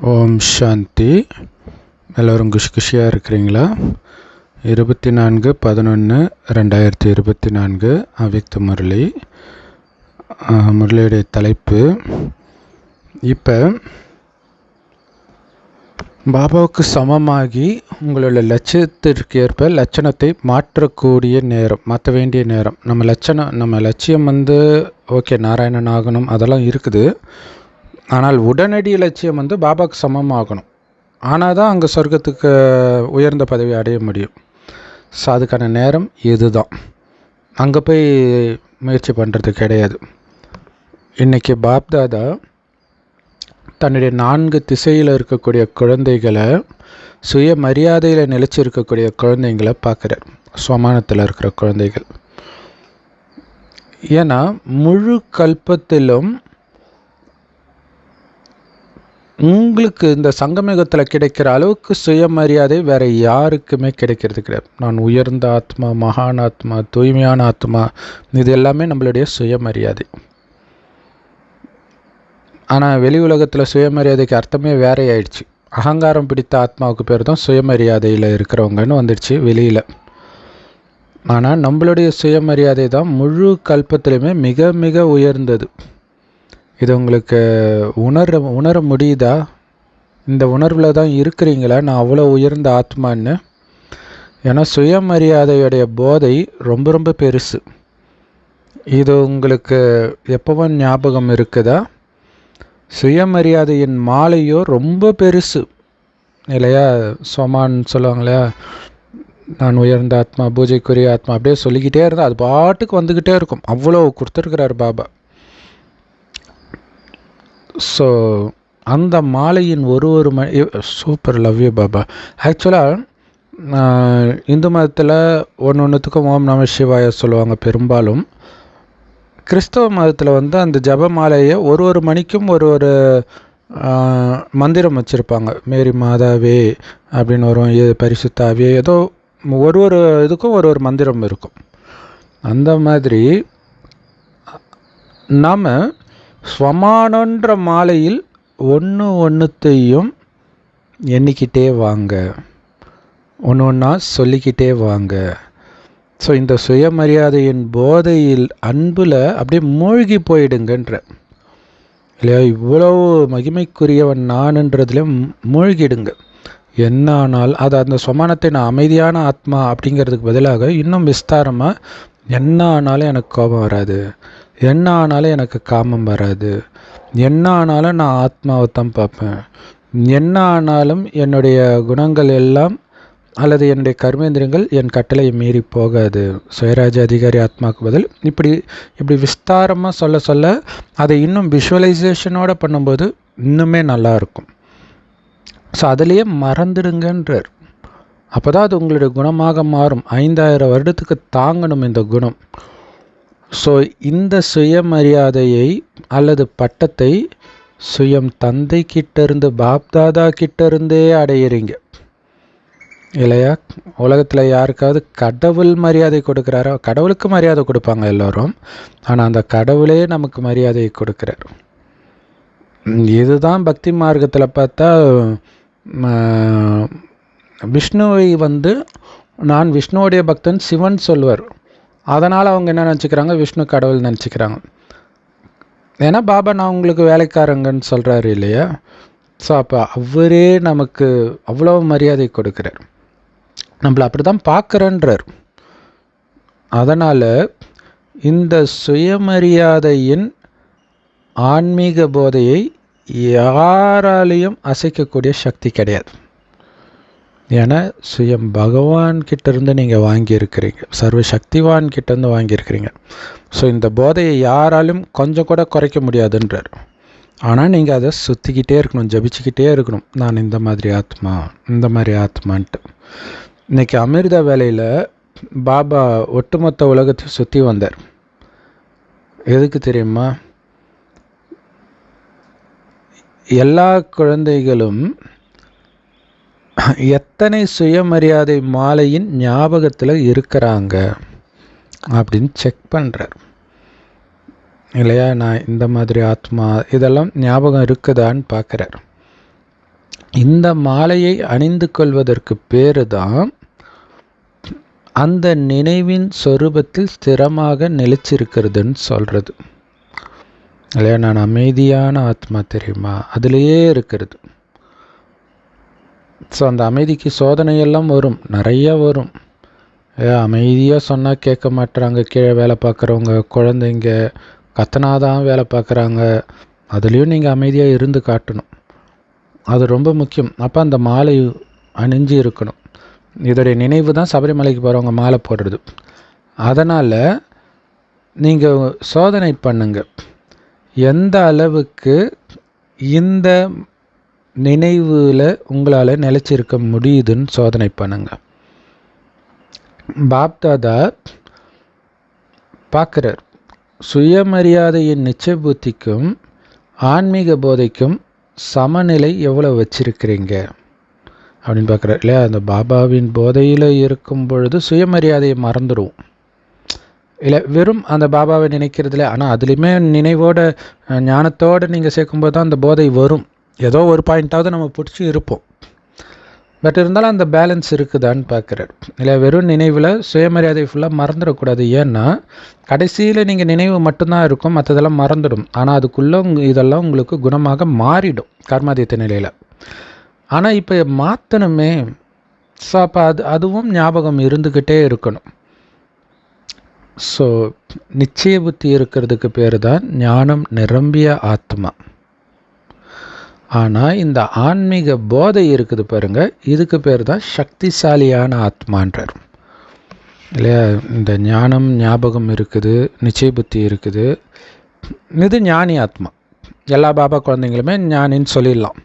ஓம் சாந்தி. எல்லோரும் குஷியாக இருக்கிறீங்களா? 24/11/2024 அவ்யக்த முரளி. முரளியுடைய தலைப்பு இப்போ பாபாவுக்கு சமமாகி உங்களோட லட்சியத்திற்கு ஏற்ப லட்சணத்தை மாற்றக்கூடிய நேரம், மாற்ற வேண்டிய நேரம். நம்ம லட்சியம் ஓகே, நாராயணன் ஆகணும், அதெல்லாம் இருக்குது. ஆனால் உடனடி லட்சியம் பாபாவுக்கு சமமாகணும். ஆனால் தான் அங்கே சொர்க்கத்துக்கு உயர்ந்த பதவி அடைய முடியும். ஸோ அதுக்கான நேரம் இதுதான். அங்கே போய் முயற்சி பண்ணுறது கிடையாது. இன்றைக்கி பாப்தாதா தன்னுடைய 4 திசையில் இருக்கக்கூடிய குழந்தைகளை, சுய மரியாதையில் நிலைச்சிருக்கக்கூடிய குழந்தைங்களை பார்க்குறார். ஸ்வமானத்தில் இருக்கிற குழந்தைகள். ஏன்னா முழு கல்பத்திலும் உங்களுக்கு இந்த சங்கமயுகத்தில் கிடைக்கிற அளவுக்கு சுயமரியாதை வேறு யாருக்குமே கிடைக்கிறது கிடையாது. நான் உயர்ந்த ஆத்மா, மகான் ஆத்மா, தூய்மையான ஆத்மா, இது எல்லாமே நம்மளுடைய சுயமரியாதை. ஆனால் வெளி உலகத்தில் சுயமரியாதைக்கு அர்த்தமே வேறே ஆயிடுச்சு. அகங்காரம் பிடித்த ஆத்மாவுக்கு பேர் தான் சுயமரியாதையில் இருக்கிறவங்கன்னு வந்துடுச்சு வெளியில். ஆனால் நம்மளுடைய சுயமரியாதை தான் முழு கல்பத்திலுமே மிக மிக உயர்ந்தது. இது உங்களுக்கு உணர முடியுதா? இந்த உணர்வில் தான் இருக்கிறீங்களா நான் அவ்வளோ உயர்ந்த ஆத்மான்னு? ஏன்னா சுயமரியாதையுடைய போதை ரொம்ப ரொம்ப பெருசு. இது உங்களுக்கு எப்பவும் ஞாபகம் இருக்குதா? சுயமரியாதையின் மாலையோ ரொம்ப பெருசு இல்லையா? சோமான் சொல்லுவாங்க இல்லையா, நான் உயர்ந்த ஆத்மா, பூஜைக்குரிய ஆத்மா, அப்படியே சொல்லிக்கிட்டே இருந்தால் அது பாட்டுக்கு வந்துக்கிட்டே இருக்கும். அவ்வளோ கொடுத்துருக்கிறார் பாபா. ஸோ அந்த மாலையின் ஒரு சூப்பர், லவ் யூ பாபா. ஆக்சுவலாக இந்து மதத்தில் ஒன்றுத்துக்கும் ஓம் நம சிவாய சொல்லுவாங்க பெரும்பாலும். கிறிஸ்தவ மதத்தில் அந்த ஜப மாலையை ஒரு மணிக்கும் ஒரு மந்திரம் வச்சுருப்பாங்க. மேரி மாதாவே அப்படின்னு வரும், பரிசுத்தாவே, ஏதோ ஒரு இதுக்கும் ஒரு மந்திரம் இருக்கும். அந்த மாதிரி நாம் ஸ்வமானன்ற மாலையில் ஒன்றுத்தையும் எண்ணிக்கிட்டே வாங்க, ஒன்றா சொல்லிக்கிட்டே வாங்க. ஸோ இந்த சுயமரியாதையின் போதையில் அன்பில் அப்படியே மூழ்கி போயிடுங்கன்ற இல்லையா? இவ்வளவு மகிமைக்குரியவன் நான்ன்றதுலேயும் மூழ்கிடுங்க. என்ன ஆனாலும் அந்த ஸ்வமானத்தை நான் அமைதியான ஆத்மா அப்படிங்கிறதுக்கு பதிலாக இன்னும் விஸ்தாரமாக, என்ன ஆனாலும் எனக்கு கோபம் வராது, என்ன ஆனாலும் எனக்கு காமம் வராது, என்ன ஆனாலும் நான் ஆத்மாவை தான் பார்ப்பேன், என்ன ஆனாலும் என்னுடைய குணங்கள் எல்லாம் அல்லது என்னுடைய கர்மேந்திரங்கள் என் கட்டளையை மீறி போகாது, சுயராஜ அதிகாரி ஆத்மாவுக்கு பதில் இப்படி விஸ்தாரமாக சொல்ல அதை இன்னும் விஷுவலைசேஷனோடு பண்ணும்போது இன்னுமே நல்லாயிருக்கும். ஸோ அதிலேயே மறந்துடுங்கன்றார். அப்போ தான் அது உங்களுடைய குணமாக மாறும். 5000 வருடத்துக்கு தாங்கணும் இந்த குணம். ஸோ இந்த சுயமரியாதையை அல்லது பட்டத்தை சுயம் தந்தை கிட்டேருந்து, பாப்தாதா கிட்டேருந்தே அடையிறீங்க இல்லையா? உலகத்தில் யாருக்காவது கடவுள் மரியாதை கொடுக்குறாரோ? கடவுளுக்கு மரியாதை கொடுப்பாங்க எல்லோரும். ஆனால் அந்த கடவுளே நமக்கு மரியாதையை கொடுக்குறார். இதுதான் பக்தி மார்க்கத்தில் பார்த்தா விஷ்ணுவை நான் விஷ்ணுவோடைய பக்தன் சிவன் சொல்வார். அதனால் அவங்க என்ன நினச்சிக்கிறாங்க? விஷ்ணு கடவுள் நினச்சிக்கிறாங்க. ஏன்னா பாபா நான் உங்களுக்கு வேலைக்காரங்கன்னு சொல்கிறாரு இல்லையா? ஸோ அப்போ அவரே நமக்கு அவ்வளோ மரியாதை கொடுக்குறார், நம்மளை அப்படி தான் பார்க்குறன்றார். அதனால் இந்த சுயமரியாதையின் ஆன்மீக போதையை யாராலையும் அசைக்கக்கூடிய சக்தி கிடையாது. ஏன்னா சுயம் பகவான் கிட்டேருந்து நீங்கள் வாங்கியிருக்கிறீங்க, சர்வ சக்திவான் கிட்டேருந்து வாங்கியிருக்கிறீங்க. ஸோ இந்த போதையை யாராலும் கொஞ்சம் கூட குறைக்க முடியாதுன்றார். ஆனால் நீங்கள் அதை சுற்றிக்கிட்டே இருக்கணும், ஜபிச்சுக்கிட்டே இருக்கணும். நான் இந்த மாதிரி ஆத்மான்ட்டு. இன்றைக்கி அமிர்த வேலையில் பாபா ஒட்டுமொத்த உலகத்தை சுற்றி வந்தார். எதுக்கு தெரியுமா? எல்லா குழந்தைகளும் எத்தனை சுயமரியாதை மாலையின் ஞாபகத்தில் இருக்கிறாங்க அப்படின்னு செக் பண்ணுறார் இல்லையா? நான் இந்த மாதிரி ஆத்மா இதெல்லாம் ஞாபகம் இருக்குதான்னு பார்க்குறார். இந்த மாலையை அணிந்து கொள்வதற்கு பேரு தான் அந்த நினைவின் சொரூபத்தில் ஸ்திரமாக நிலைச்சிருக்கிறதுன்னு சொல்கிறது இல்லையா. நான் அமைதியான ஆத்மா தெரியுமா, அதிலேயே இருக்கிறது. ஸோ அந்த அமைதிக்கு சோதனையெல்லாம் வரும், நிறைய வரும். அமைதியாக சொன்னால் கேட்க மாட்டுறாங்க, கீழே வேலை பார்க்குறவங்க, குழந்தைங்க கத்தனாதான் வேலை பார்க்குறாங்க. அதுலேயும் நீங்கள் அமைதியாக இருந்து காட்டணும், அது ரொம்ப முக்கியம். அப்போ அந்த மாலை அணிஞ்சு இருக்கணும். இதோடைய நினைவு தான் சபரிமலைக்கு போகிறவங்க மாலை போடுறது. அதனால் நீங்கள் சோதனை பண்ணுங்க, எந்த அளவுக்கு இந்த நினைவில் உங்களால் நிலைச்சிருக்க முடியுதுன்னு சோதனை பண்ணுங்க. பாப்தாதா பார்க்குறார், சுயமரியாதையின் நிச்சய புத்திக்கும் ஆன்மீக போதைக்கும் சமநிலை எவ்வளோ வச்சிருக்கிறீங்க அப்படின்னு பார்க்குறார் இல்லையா. அந்த பாபாவின் போதையில் இருக்கும் பொழுது சுயமரியாதையை மறந்துடுவோம் இல்லை, வெறும் அந்த பாபாவை நினைக்கிறதுல. ஆனால் அதுலேயுமே நினைவோட ஞானத்தோடு நீங்கள் சேர்க்கும்போது தான் அந்த போதை வரும். ஏதோ ஒரு பாயிண்ட்டாவது நம்ம பிடிச்சி இருப்போம். பட் இருந்தாலும் அந்த பேலன்ஸ் இருக்குதான்னு பார்க்குறாரு இல்லை. வெறும் நினைவில் சுயமரியாதை ஃபுல்லாக மறந்துடக்கூடாது. ஏன்னா கடைசியில் நீங்கள் நினைவு மட்டும்தான் இருக்கும், மற்றதெல்லாம் மறந்துடும். ஆனால் அதுக்குள்ளே இதெல்லாம் உங்களுக்கு குணமாக மாறிடும் கர்மாதீத்த நிலையில். ஆனால் இப்போ மாற்றணுமே. ஸோ அப்போ அதுவும் ஞாபகம் இருந்துக்கிட்டே இருக்கணும். ஸோ நிச்சய புத்தி இருக்கிறதுக்கு பேர் தான் ஞானம் நிரம்பிய ஆத்மா. ஆனால் இந்த ஆன்மீக போதை இருக்குது பாருங்கள், இதுக்கு பேர் தான் சக்திசாலியான ஆத்மான்றார் இல்லையா. இந்த ஞானம் ஞாபகம் இருக்குது, நிச்சய புத்தி இருக்குது, இது ஞானி ஆத்மா. எல்லா பாபா குழந்தைங்களுமே ஞானின்னு சொல்லிடலாம்.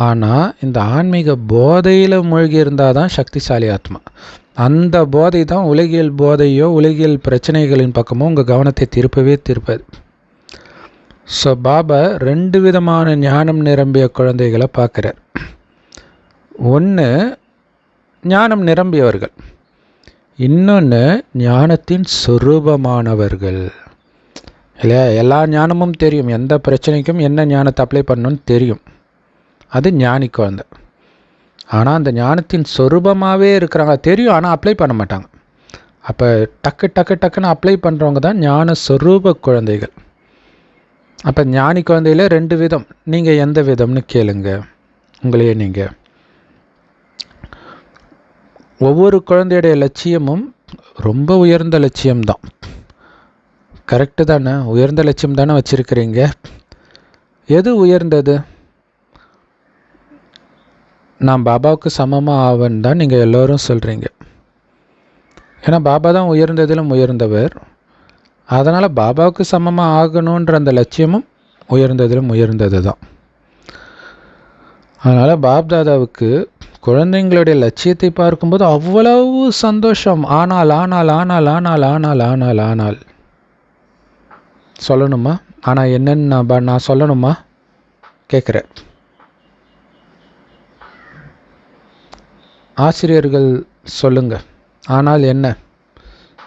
ஆனால் இந்த ஆன்மீக போதையில் மூழ்கி இருந்தால் தான் சக்திசாலி ஆத்மா. அந்த போதை தான் உலகியல் போதையோ உலகியல் பிரச்சனைகளின் பக்கமோ உங்கள் கவனத்தை திருப்பாது. ஸோ பாபா 2 விதமான ஞானம் நிரம்பிய குழந்தைகளை பார்க்குறார். ஒன்று ஞானம் நிரம்பியவர்கள், இன்னொன்று ஞானத்தின் சொரூபமானவர்கள் இல்லையா. எல்லா ஞானமும் தெரியும், எந்த பிரச்சனைக்கும் என்ன ஞானத்தை அப்ளை பண்ணணும்னு தெரியும், அது ஞானி குழந்தை. ஆனால் அந்த ஞானத்தின் சொரூபமாகவே இருக்கிறாங்க, தெரியும் ஆனால் அப்ளை பண்ண மாட்டாங்க. அப்போ டக்குன்னு அப்ளை பண்ணுறவங்க தான் ஞான சொரூப குழந்தைகள். அப்போ ஞானி குழந்தையில் 2 விதம். நீங்கள் எந்த விதம்னு கேளுங்க உங்களையே நீங்கள். ஒவ்வொரு குழந்தையுடைய லட்சியமும் ரொம்ப உயர்ந்த லட்சியம்தான். கரெக்டு தானே? உயர்ந்த லட்சியம் தானே வச்சுருக்கிறீங்க. எது உயர்ந்தது? நான் பாபாவுக்கு சமமாக ஆவேன்னு தான் நீங்கள் எல்லோரும் சொல்கிறீங்க. ஏன்னா பாபா தான் உயர்ந்ததிலும் உயர்ந்தவர். அதனால் பாபாவுக்கு சமமாக ஆகணுன்ற அந்த லட்சியமும் உயர்ந்ததிலும் உயர்ந்தது தான். அதனால் பாப்தாதாவுக்கு குழந்தைங்களுடைய லட்சியத்தை பார்க்கும்போது அவ்வளவு சந்தோஷம். ஆனால் சொல்லணுமா? ஆனால் என்னன்னு நான் சொல்லணுமா கேட்குறேன். ஆசிரியர்கள் சொல்லுங்க, ஆனால் என்ன?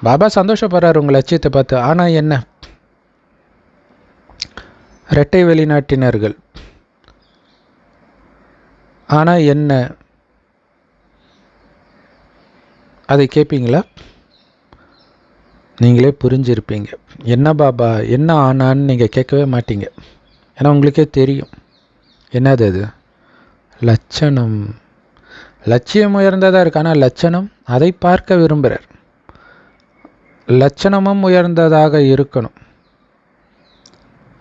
பாபா சந்தோஷப்படுறார் உங்கள் லட்சியத்தை பார்த்து, ஆனால் என்ன? இரட்டை வெளிநாட்டினர்கள், ஆனால் என்ன? அதை கேட்பீங்களா? நீங்களே புரிஞ்சிருப்பீங்க. என்ன பாபா என்ன ஆனான்னு நீங்கள் கேட்கவே மாட்டீங்க. ஏன்னா உங்களுக்கே தெரியும் என்னது அது. லட்சணம். லட்சியம் உயர்ந்ததாக இருக்கு, ஆனால் லட்சணம் அதை பார்க்க விரும்புகிறார். லட்சணமும் உயர்ந்ததாக இருக்கணும்,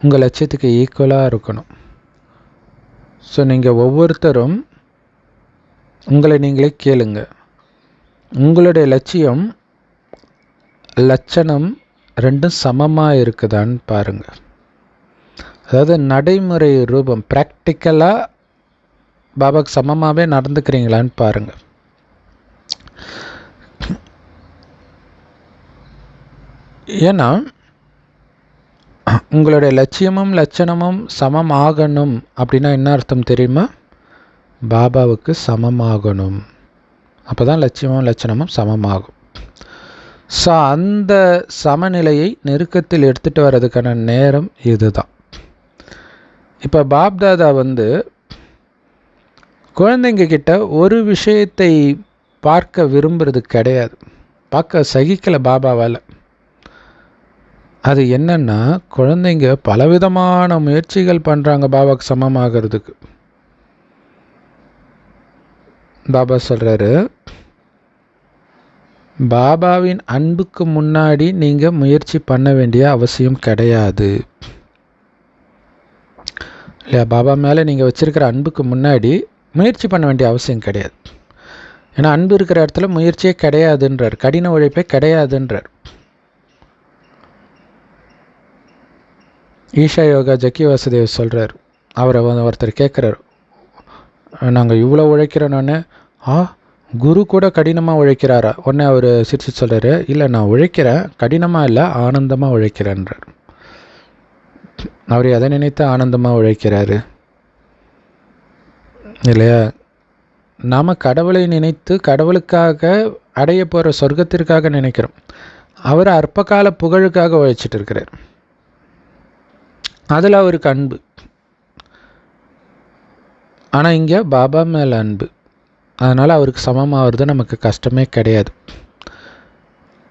உங்கள் லட்சியத்துக்கு ஈக்குவலாக இருக்கணும். ஸோ நீங்கள் ஒவ்வொருத்தரும் உங்களை நீங்களே கேளுங்க, உங்களுடைய லட்சியம் லட்சணம் ரெண்டும் சமமாக இருக்குதான்னு பாருங்கள். அதாவது நடைமுறை ரூபம், ப்ராக்டிக்கலாக பாபாவுக்கு சமமாகவே நடந்துக்கிறீங்களான்னு பாருங்கள். ஏன்னா உங்களுடைய லட்சியமும் லட்சணமும் சமம் ஆகணும் அப்படின்னா என்ன அர்த்தம் தெரியுமா? பாபாவுக்கு சமமாகணும். அப்போ தான் லட்சியமும் லட்சணமும் சமமாகும். ஸோ அந்த சமநிலையை நெருக்கத்தில் எடுத்துகிட்டு வர்றதுக்கான நேரம் இதுதான். இப்போ பாப்தாதா குழந்தைங்க கிட்ட ஒரு விஷயத்தை பார்க்க விரும்புறது கிடையாது, பார்க்க சகிக்கலை பாபாவால். அது என்னன்னா, குழந்தைங்க பலவிதமான முயற்சிகள் பண்ணுறாங்க பாபாவுக்கு சமமாகிறதுக்கு. பாபா சொல்கிறாரு, பாபாவின் அன்புக்கு முன்னாடி நீங்கள் முயற்சி பண்ண வேண்டிய அவசியம் கிடையாது இல்லையா? பாபா மேலே நீங்கள் வச்சுருக்கிற அன்புக்கு முன்னாடி முயற்சி பண்ண வேண்டிய அவசியம் கிடையாது. ஏன்னா அன்பு இருக்கிற இடத்துல முயற்சியே கிடையாதுன்றார், கடின உழைப்பே கிடையாதுன்றார். ஈஷா யோகா ஜக்கி வாசுதேவ் சொல்கிறார். அவரை ஒருத்தர் கேட்குறாரு, நாங்கள் இவ்வளோ உழைக்கிறோன்னு. குரு கூட கடினமாக உழைக்கிறாரா? உடனே அவர் சிரிச்சு சொல்கிறாரு, இல்லை நான் உழைக்கிறேன், கடினமாக இல்லை, ஆனந்தமாக உழைக்கிறேன்றார். அவர் எதை நினைத்து ஆனந்தமாக உழைக்கிறாரு இல்லையா? நாம் கடவுளை நினைத்து கடவுளுக்காக அடைய போகிற சொர்க்கத்திற்காக நினைக்கிறோம். அவர் அற்பகால புகழுக்காக உழைச்சிட்டு இருக்கிறார். அதில் அவருக்கு அன்பு. ஆனால் இங்கே பாபா மேலே அன்பு, அதனால் அவருக்கு சமமாகிறது நமக்கு கஷ்டமே கிடையாது.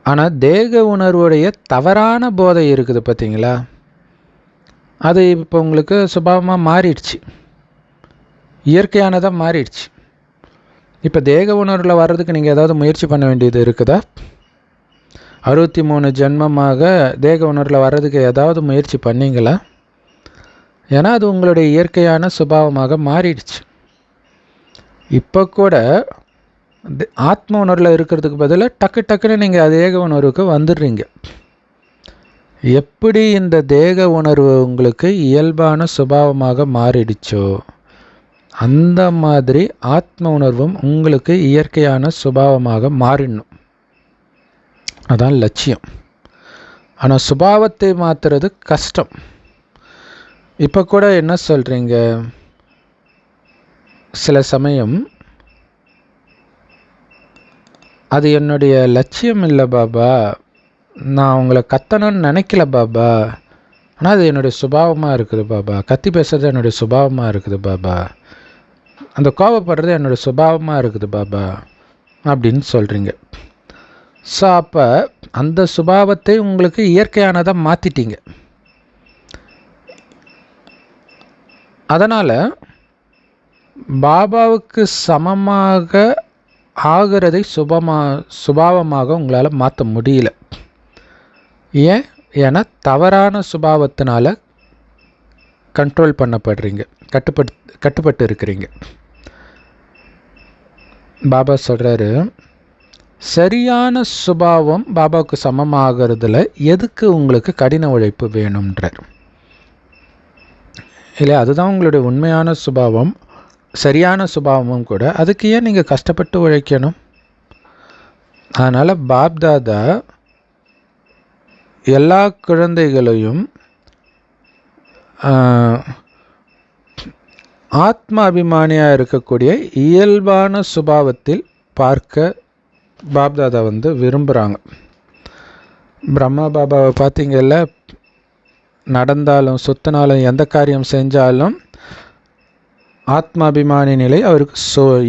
ஆனால் தேக உணர்வுடைய தவறான போதை இருக்குது பார்த்தீங்களா, அது இப்போ உங்களுக்கு சுபாவமாக மாறிடுச்சு, இயற்கையானதாக மாறிடுச்சு. இப்போ தேக உணர்வில் வர்றதுக்கு நீங்கள் ஏதாவது முயற்சி பண்ண வேண்டியது இருக்குதா? 63 ஜென்மமாக தேக உணர்வில் வர்றதுக்கு ஏதாவது முயற்சி பண்ணீங்களா? ஏன்னா அது உங்களுடைய இயற்கையான சுபாவமாக மாறிடுச்சு. இப்போ கூட ஆத்ம உணர்வில் இருக்கிறதுக்கு பதிலாக டக்குன்னு நீங்கள் தேக உணர்வுக்கு வந்துடுறீங்க. எப்படி இந்த தேக உணர்வு உங்களுக்கு இயல்பான சுபாவமாக மாறிடுச்சோ அந்த மாதிரி ஆத்ம உணர்வும் உங்களுக்கு இயற்கையான சுபாவமாக மாறிடணும். அதான் லட்சியம். ஆனால் சுபாவத்தை மாற்றுறது கஷ்டம். இப்போ கூட என்ன சொல்கிறீங்க, சில சமயம் அது என்னுடைய லட்சியம் இல்லை பாபா, நான் உங்களை கத்தணும்னு நினைக்கல பாபா, ஆனால் அது என்னுடைய சுபாவமாக இருக்குது பாபா, கத்தி பேசுறது என்னுடைய சுபாவமாக இருக்குது பாபா, அந்த கோபப்படுறது என்னுடைய சுபாவமாக இருக்குது பாபா அப்படின்னு சொல்கிறீங்க. ஸோ அப்போ அந்த சுபாவத்தை உங்களுக்கு இயற்கையானதாக மாற்றிட்டீங்க. அதனால் பாபாவுக்கு சமமாக ஆகிறதை சுபாவமாக உங்களால் மாற்ற முடியல. ஏன்? ஏன்னா தவறான சுபாவத்தினால கண்ட்ரோல் பண்ணப்படுறீங்க, கட்டுப்பட்டு இருக்கிறீங்க. பாபா சொல்கிறாரு, சரியான சுபாவம் பாபாவுக்கு சமமாகிறதுல எதுக்கு உங்களுக்கு கடின உழைப்பு வேணும்ன்றார் இல்லை? அதுதான் உங்களுடைய உண்மையான சுபாவம், சரியான சுபாவமும் கூட. அதுக்கு ஏன் நீங்கள் கஷ்டப்பட்டு உழைக்கணும்? அதனால் பாப்தாதா எல்லா குழந்தைகளையும் ஆத்ம அபிமானியாக இருக்கக்கூடிய இயல்பான சுபாவத்தில் பார்க்க பாப்தாதா விரும்புகிறாங்க. பிரம்மா பாபாவை பார்த்தீங்கல்ல, நடந்தாலும் சுத்தினாலும் எந்த காரியம் செஞ்சாலும் ஆத்மாபிமானி நிலை அவருக்கு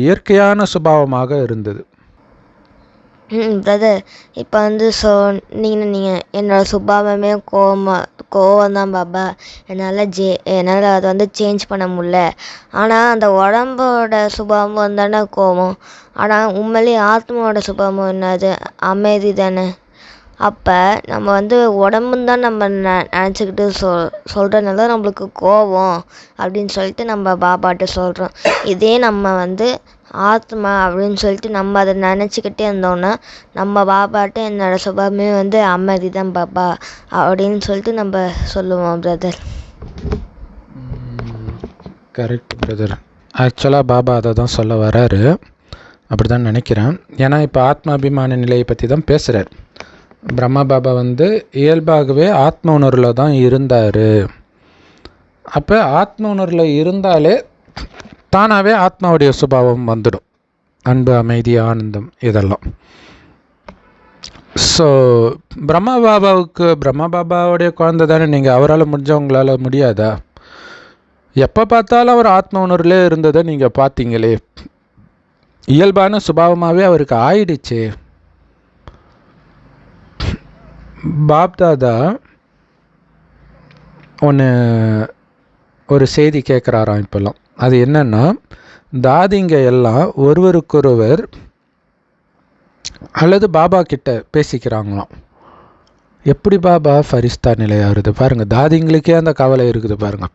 இயற்கையான சுபாவமாக இருந்தது. பிரதர், இப்போ நீங்கள் என்னோடய சுபாவமே கோவம் தான் பாபா. என்னால் அதை சேஞ்ச் பண்ண முடியல. ஆனால் அந்த உடம்போட சுபாவம் தானே கோவம். ஆனால் உண்மையிலேயே ஆத்மாவோட சுபாவம் என்னது? அமைதி தானே. அப்போ நம்ம உடம்புன்னு தான் நம்ம நினச்சிக்கிட்டு சொல்கிறதுனால நம்மளுக்கு கோவம் அப்படின்னு சொல்லிட்டு நம்ம பாபாட்ட சொல்கிறோம். இதே நம்ம ஆத்மா அப்படின்னு சொல்லிட்டு நம்ம அதை நினச்சிக்கிட்டே இருந்தோம்னா நம்ம பாபாட்ட என்னோடய சுபாவமே அமைதி தான் பாபா அப்படின்னு சொல்லிட்டு நம்ம சொல்லுவோம் பிரதர். Correct brother. ஆக்சுவலாக பாபா அதை தான் சொல்ல வராரு, அப்படி தான் நினைக்கிறேன். ஏன்னா இப்போ ஆத்மாபிமான நிலையை பற்றி தான் பேசுகிறார். பிரம்மா பாபா இயல்பாகவே ஆத்ம உணர்வில் தான் இருந்தார். அப்போ ஆத்ம உணர்வில் இருந்தாலே தானாகவே ஆத்மாவுடைய சுபாவம் வந்துடும், அன்பு, அமைதி, ஆனந்தம் இதெல்லாம். ஸோ பிரம்மா பாபாவுடைய குழந்தை தானே நீங்கள், அவரால் முடிஞ்சவங்களால் முடியாதா? எப்போ பார்த்தாலும் அவர் ஆத்ம உணர்விலே இருந்ததை நீங்கள் பார்த்தீங்களே, இயல்பான சுபாவமாகவே அவருக்கு ஆயிடுச்சு. பாப்தாதா ஒரு செய்தி கேட்குறாராம் இப்போல்லாம். அது என்னன்னா, தாதிங்க எல்லாம் ஒருவருக்கொருவர் அல்லது பாபா கிட்ட பேசிக்கிறாங்களாம். எப்படி பாபா ஃபரிஸ்தா நிலையாகிறது பாருங்கள். தாதிங்களுக்கே அந்த கவலை இருக்குது பாருங்கள்.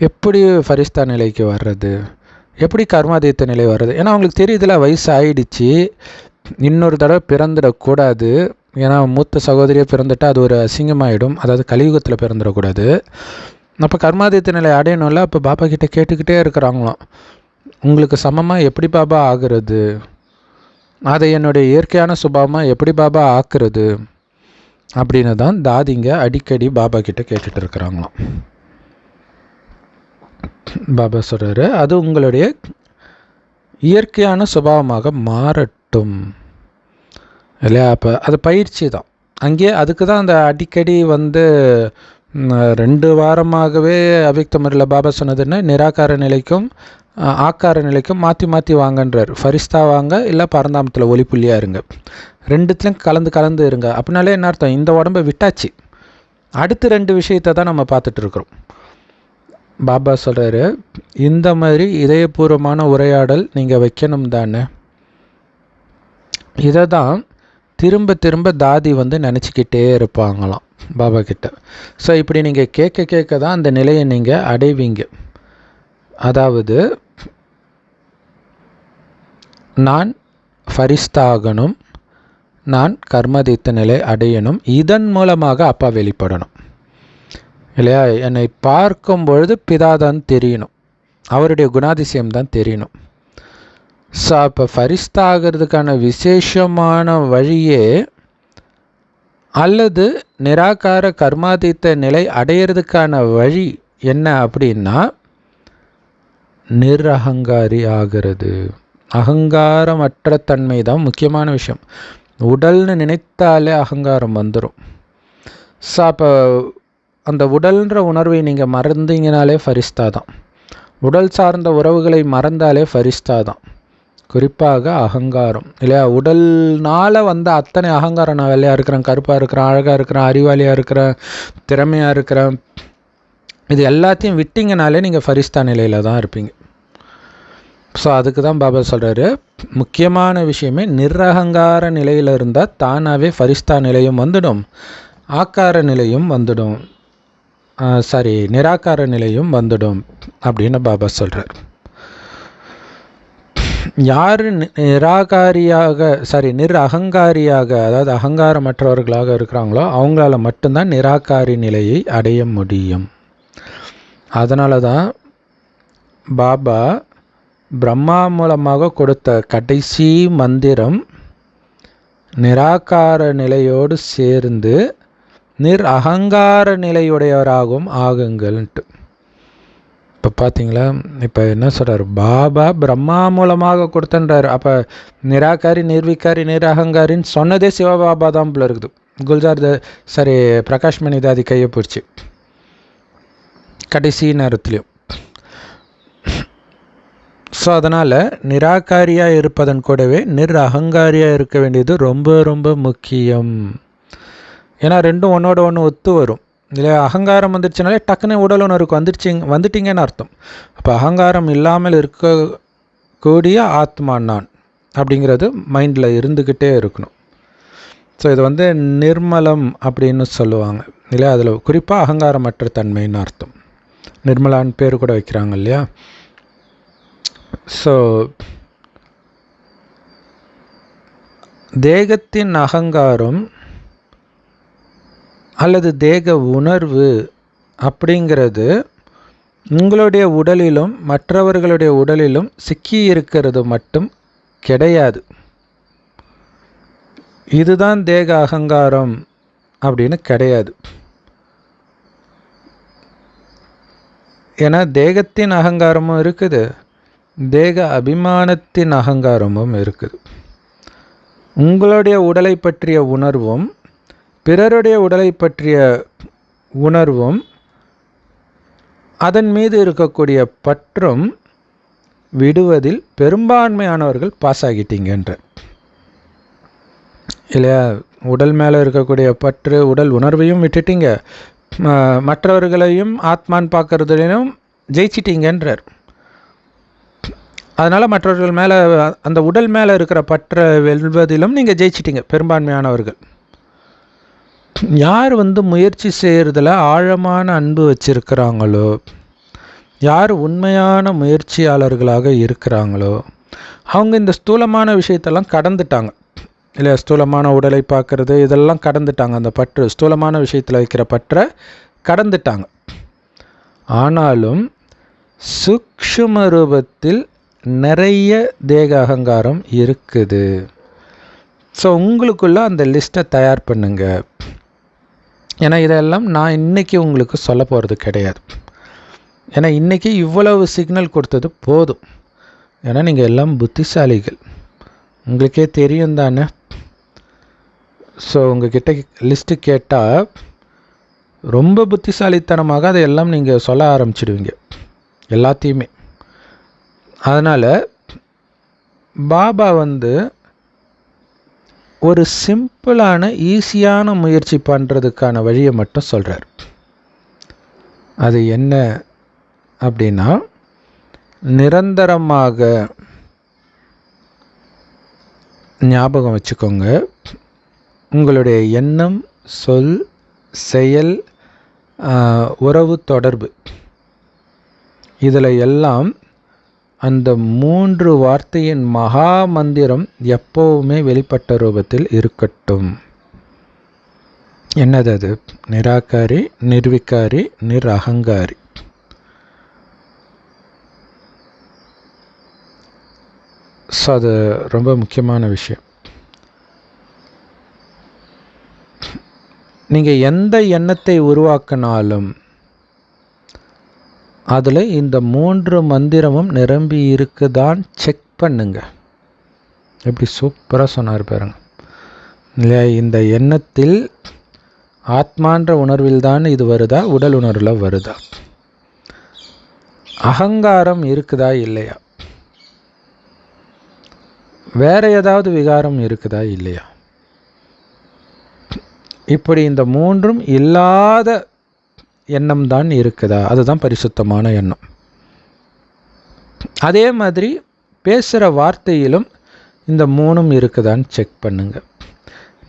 எப்படி ஃபரிஸ்தா நிலைக்கு வர்றது, எப்படி கர்மாதீத்த நிலை வர்றது? ஏன்னா அவங்களுக்கு தெரியுதுல, வயசு ஆயிடுச்சு, இன்னொரு தடவை பிறந்துடக்கூடாது. ஏன்னா மூத்த சகோதரியை பிறந்துட்டால் அது ஒரு அசிங்கமாயிடும். அதாவது கலியுகத்தில் பிறந்துடக்கூடாது. அப்போ கர்மாதீத்த நிலை அடையணும்ல. அப்போ பாபா கிட்ட கேட்டுக்கிட்டே இருக்கிறாங்களாம், உங்களுக்கு சமமாக எப்படி பாபா ஆகிறது, அதை என்னுடைய இயற்கையான சுபாவமாக எப்படி பாபா ஆக்குறது அப்படின்னு தான் தாதிங்க அடிக்கடி பாபா கிட்ட கேட்டுட்டு இருக்கிறாங்களாம். பாபா சொல்கிறாரு, அது உங்களுடைய இயற்கையான சுபாவமாக மாறட்டும் இல்லையா? அப்போ அது பயிற்சி தான். அங்கேயே அதுக்கு தான் அந்த அடிக்கடி 2 வாரமாகவே அவ்யக்த முறையில் பாபா சொன்னதுன்னா, நிராகார நிலைக்கும் ஆக்கார நிலைக்கும் மாற்றி மாற்றி வாங்கன்றார். ஃபரிஸ்தா வாங்க, இல்லை பரந்தாமத்தில் ஒளிப்புள்ளியாக இருங்க, ரெண்டுத்துலையும் கலந்து இருங்க. அப்படின்னாலே என்ன அர்த்தம்? இந்த உடம்பை விட்டாச்சு, அடுத்து 2 விஷயத்தை தான் நம்ம பார்த்துட்ருக்குறோம். பாபா சொல்கிறாரு, இந்த மாதிரி இதயபூர்வமான உரையாடல் நீங்கள் வைக்கணும் தானே. இதை தான் திரும்ப திரும்ப தாதி நினச்சிக்கிட்டே இருப்பாங்களாம் பாபா கிட்ட. ஸோ இப்படி நீங்கள் கேட்க தான் அந்த நிலையை நீங்கள் அடைவீங்க. அதாவது நான் ஃபரிஸ்தா ஆகணும், நான் கர்மதீத்த நிலை அடையணும், இதன் மூலமாக அப்பா வெளிப்படணும் இல்லையா? என்னை பார்க்கும் பொழுது பிதா தான் தெரியணும், அவருடைய குணாதிசயம் தான் தெரியணும். ஸோ அப்போ ஃபரிஸ்தா ஆகிறதுக்கான விசேஷமான வழியே அல்லது நிராகார கர்மாதீத்த நிலை அடையிறதுக்கான வழி என்ன அப்படின்னா, நிரகங்காரி ஆகிறது. அகங்காரமற்ற தன்மை தான் முக்கியமான விஷயம். உடல்னு நினைத்தாலே அகங்காரம் வந்துடும். ஸோ அப்போ அந்த உடல்ன்ற உணர்வை நீங்கள் மறந்தீங்கனாலே ஃபரிஸ்தா தான். உடல் சார்ந்த உறவுகளை மறந்தாலே ஃபரிஸ்தா தான். குறிப்பாக அகங்காரம் இல்லையா? உடல்னால் அத்தனை அகங்காரம், நான் வெள்ளையாக இருக்கிறேன், கருப்பாக இருக்கிறேன், அழகாக இருக்கிறேன், அறிவாளியாக இருக்கிறேன், திறமையாக இருக்கிறேன், இது எல்லாத்தையும் விட்டிங்கனாலே நீங்கள் ஃபரிஸ்தா நிலையில் தான் இருப்பீங்க. ஸோ அதுக்கு தான் பாபா சொல்கிறாரு, முக்கியமான விஷயமே நிரகங்கார நிலையில் இருந்தால் தானாகவே ஃபரிஸ்தா நிலையும் வந்துடும், ஆக்கார நிலையும் வந்துடும், நிராகார நிலையும் வந்துடும் அப்படின்னு பாபா சொல்கிறார். யார் நிரகங்காரியாக, அதாவது அகங்காரமற்றவர்களாக இருக்கிறாங்களோ அவங்களால மட்டும்தான் நிராகாரி நிலையை அடைய முடியும். அதனால தான் பாபா பிரம்மா மூலமாக கொடுத்த கடைசி மந்திரம் நிராகார நிலையோடு சேர்ந்து அகங்கார நிலையுடையவராகவும் ஆகுங்கள்ன்ட்டு. இப்போ பார்த்தீங்களா, இப்போ என்ன சொல்கிறார் பாபா, பிரம்மா மூலமாக கொடுத்தன்றார். அப்போ நிராகாரி, நிர்விகாரி, நிரகங்காரின்னு சொன்னதே சிவபாபா தான் போல இருக்குது. குல்ஜார் பிரகாஷ் மணி தாதி கையை பிடிச்சி கடைசி நேரத்துலையும். ஸோ அதனால் நிராகாரியாக இருப்பதன் கூடவே அகங்காரியாக இருக்க வேண்டியது ரொம்ப ரொம்ப முக்கியம். ஏன்னா ரெண்டும் ஒன்றோட ஒன்று ஒத்து வரும் இல்லை? அகங்காரம் வந்துடுச்சுனாலே டக்குன்னு உடல் உணர்வுக்கு வந்துட்டீங்கன்னு அர்த்தம். அப்போ அகங்காரம் இல்லாமல் இருக்கக்கூடிய ஆத்மா நான் அப்படிங்கிறது மைண்டில் இருந்துக்கிட்டே இருக்கணும். ஸோ இது நிர்மலம் அப்படின்னு சொல்லுவாங்க இல்லையா? அதில் குறிப்பாக அகங்காரமற்ற தன்மைன்னு அர்த்தம். நிர்மலான்னு பேர் கூட வைக்கிறாங்க இல்லையா? ஸோ தேகத்தின் அகங்காரம் அல்லது தேக உணர்வு அப்படிங்கிறது உங்களுடைய உடலிலும் மற்றவர்களுடைய உடலிலும் சிக்கி இருக்கிறது மட்டும் கிடையாது. இதுதான் தேக அகங்காரம் அப்படின்னு கிடையாது. ஏன்னா தேகத்தின் அகங்காரமும் இருக்குது, தேக அபிமானத்தின் அகங்காரமும் இருக்குது. உங்களுடைய உடலை பற்றிய உணர்வும் பிறருடைய உடலை பற்றிய உணர்வும் அதன் மீது இருக்கக்கூடிய பற்றும் விடுவதில் பெரும்பான்மையானவர்கள் பாஸ் ஆகிட்டீங்கன்ற இல்லையா. உடல் மேலே இருக்கக்கூடிய பற்று, உடல் உணர்வையும் விட்டுட்டீங்க, மற்றவர்களையும் ஆத்மான் பார்க்கறதுலையும் ஜெயிச்சிட்டீங்கன்றார். அதனால் மற்றவர்கள் மேலே, அந்த உடல் மேலே இருக்கிற பற்றை வெல்வதிலும் நீங்கள் ஜெயிச்சிட்டீங்க பெரும்பான்மையானவர்கள். யார் முயற்சி செய்கிறதுல ஆழமான அன்பு வச்சுருக்கிறாங்களோ, யார் உண்மையான முயற்சியாளர்களாக இருக்கிறாங்களோ அவங்க இந்த ஸ்தூலமான விஷயத்தெல்லாம் கடந்துட்டாங்க இல்லையா. ஸ்தூலமான உடலை பார்க்குறது இதெல்லாம் கடந்துட்டாங்க. அந்த பற்று, ஸ்தூலமான விஷயத்தில் வைக்கிற பற்றை கடந்துட்டாங்க. ஆனாலும் சூக்ஷ்ம ரூபத்தில் நிறைய தேக அகங்காரம் இருக்குது. ஸோ உங்களுக்குள்ள அந்த லிஸ்ட்டை தயார் பண்ணுங்க. ஏன்னா இதெல்லாம் நான் இன்றைக்கி உங்களுக்கு சொல்ல போகிறது கிடையாது. ஏன்னா இன்றைக்கி இவ்வளவு சிக்னல் கொடுத்தது போதும். ஏன்னா நீங்கள் எல்லாம் புத்திசாலிகள், உங்களுக்கே தெரியும் தானே. ஸோ உங்ககிட்ட லிஸ்ட்டு கேட்டால் ரொம்ப புத்திசாலித்தனமாக அதையெல்லாம் நீங்கள் சொல்ல ஆரம்பிச்சிடுவீங்க எல்லாத்தையுமே. அதனால் பாபா ஒரு சிம்பிளான ஈஸியான முயற்சி பண்ணுறதுக்கான வழியை மட்டும் சொல்கிறார். அது என்ன அப்படின்னா, நிரந்தரமாக ஞாபகம் வச்சுக்கோங்க, உங்களுடைய எண்ணம், சொல், செயல், உறவு தொடர்பு இதில் எல்லாம் அந்த 3 வார்த்தையின் மகா மந்திரம் எப்போவுமே வெளிப்பட்ட ரூபத்தில் இருக்கட்டும். என்னது அது? நிராகாரி, நிர்விகாரி, நிரகங்காரி. ஸோ அது ரொம்ப முக்கியமான விஷயம். நீங்கள் எந்த எண்ணத்தை உருவாக்கினாலும் அதில் இந்த 3 மந்திரமும் நிரம்பி இருக்குதான் செக் பண்ணுங்க. எப்படி சூப்பராக சொன்னார் பாருங்க இல்லையா. இந்த எண்ணத்தில் ஆத்மான்ற உணர்வில் தான் இது வருதா, உடல் உணர்வில் வருதா, அகங்காரம் இருக்குதா இல்லையா, வேற ஏதாவது விகாரம் இருக்குதா இல்லையா. இப்படி இந்த 3ம் இல்லாத எண்ணம் தான் இருக்குதா, அதுதான் பரிசுத்தமான எண்ணம். அதே மாதிரி பேசுகிற வார்த்தையிலும் இந்த 3ம் இருக்குதான்னு செக் பண்ணுங்க.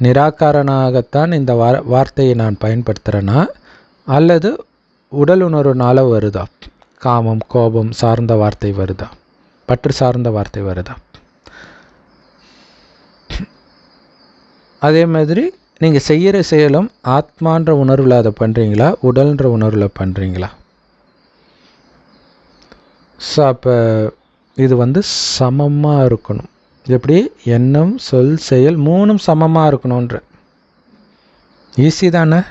நிராகாரனாகத்தான் இந்த வார்த்தையை நான் பயன்படுத்துகிறேன்னா, அல்லது உடல் உணர்வுனால வருதா, காமம் கோபம் சார்ந்த வார்த்தை வருதா, பற்று சார்ந்த வார்த்தை வருதா. அதே மாதிரி நீங்கள் செய்கிற செயலும் ஆத்மான்ற உணர்வில் அதை பண்ணுறீங்களா, உடல்ன்ற உணர்வில் பண்ணுறீங்களா. ஸோ அப்போ இது சமமாக இருக்கணும். எப்படி? எண்ணம், சொல், செயல் 3ம் சமமாக இருக்கணுன்ற. ஈஸி தானே.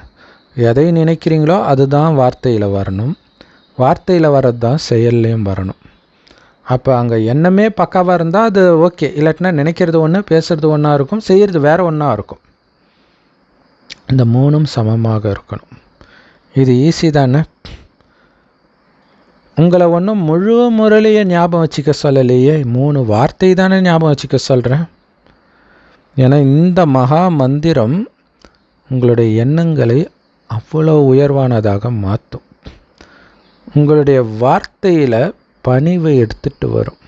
எதை நினைக்கிறீங்களோ அதுதான் வார்த்தையில் வரணும், வார்த்தையில் வர்றது தான் செயல்லையும் வரணும். அப்போ அங்கே எண்ணமே பக்காவாக இருந்தால் அது ஓகே. இல்லாட்டினா நினைக்கிறது ஒன்று, பேசுகிறது ஒன்றா இருக்கும், செய்கிறது வேறு ஒன்றா இருக்கும். இந்த 3ம் சமமாக இருக்கணும். இது ஈஸி தானே. உங்களை ஒன்றும் முழு முறையிலேயே ஞாபகம் வச்சுக்க சொல்லலையே, 3 வார்த்தை தானே ஞாபகம் வச்சுக்க சொல்கிறேன். ஏன்னா இந்த மகா மந்திரம் உங்களுடைய எண்ணங்களை அவ்வளோ உயர்வானதாக மாற்றும். உங்களுடைய வார்த்தையில் பணிவை எடுத்துகிட்டு வரும்.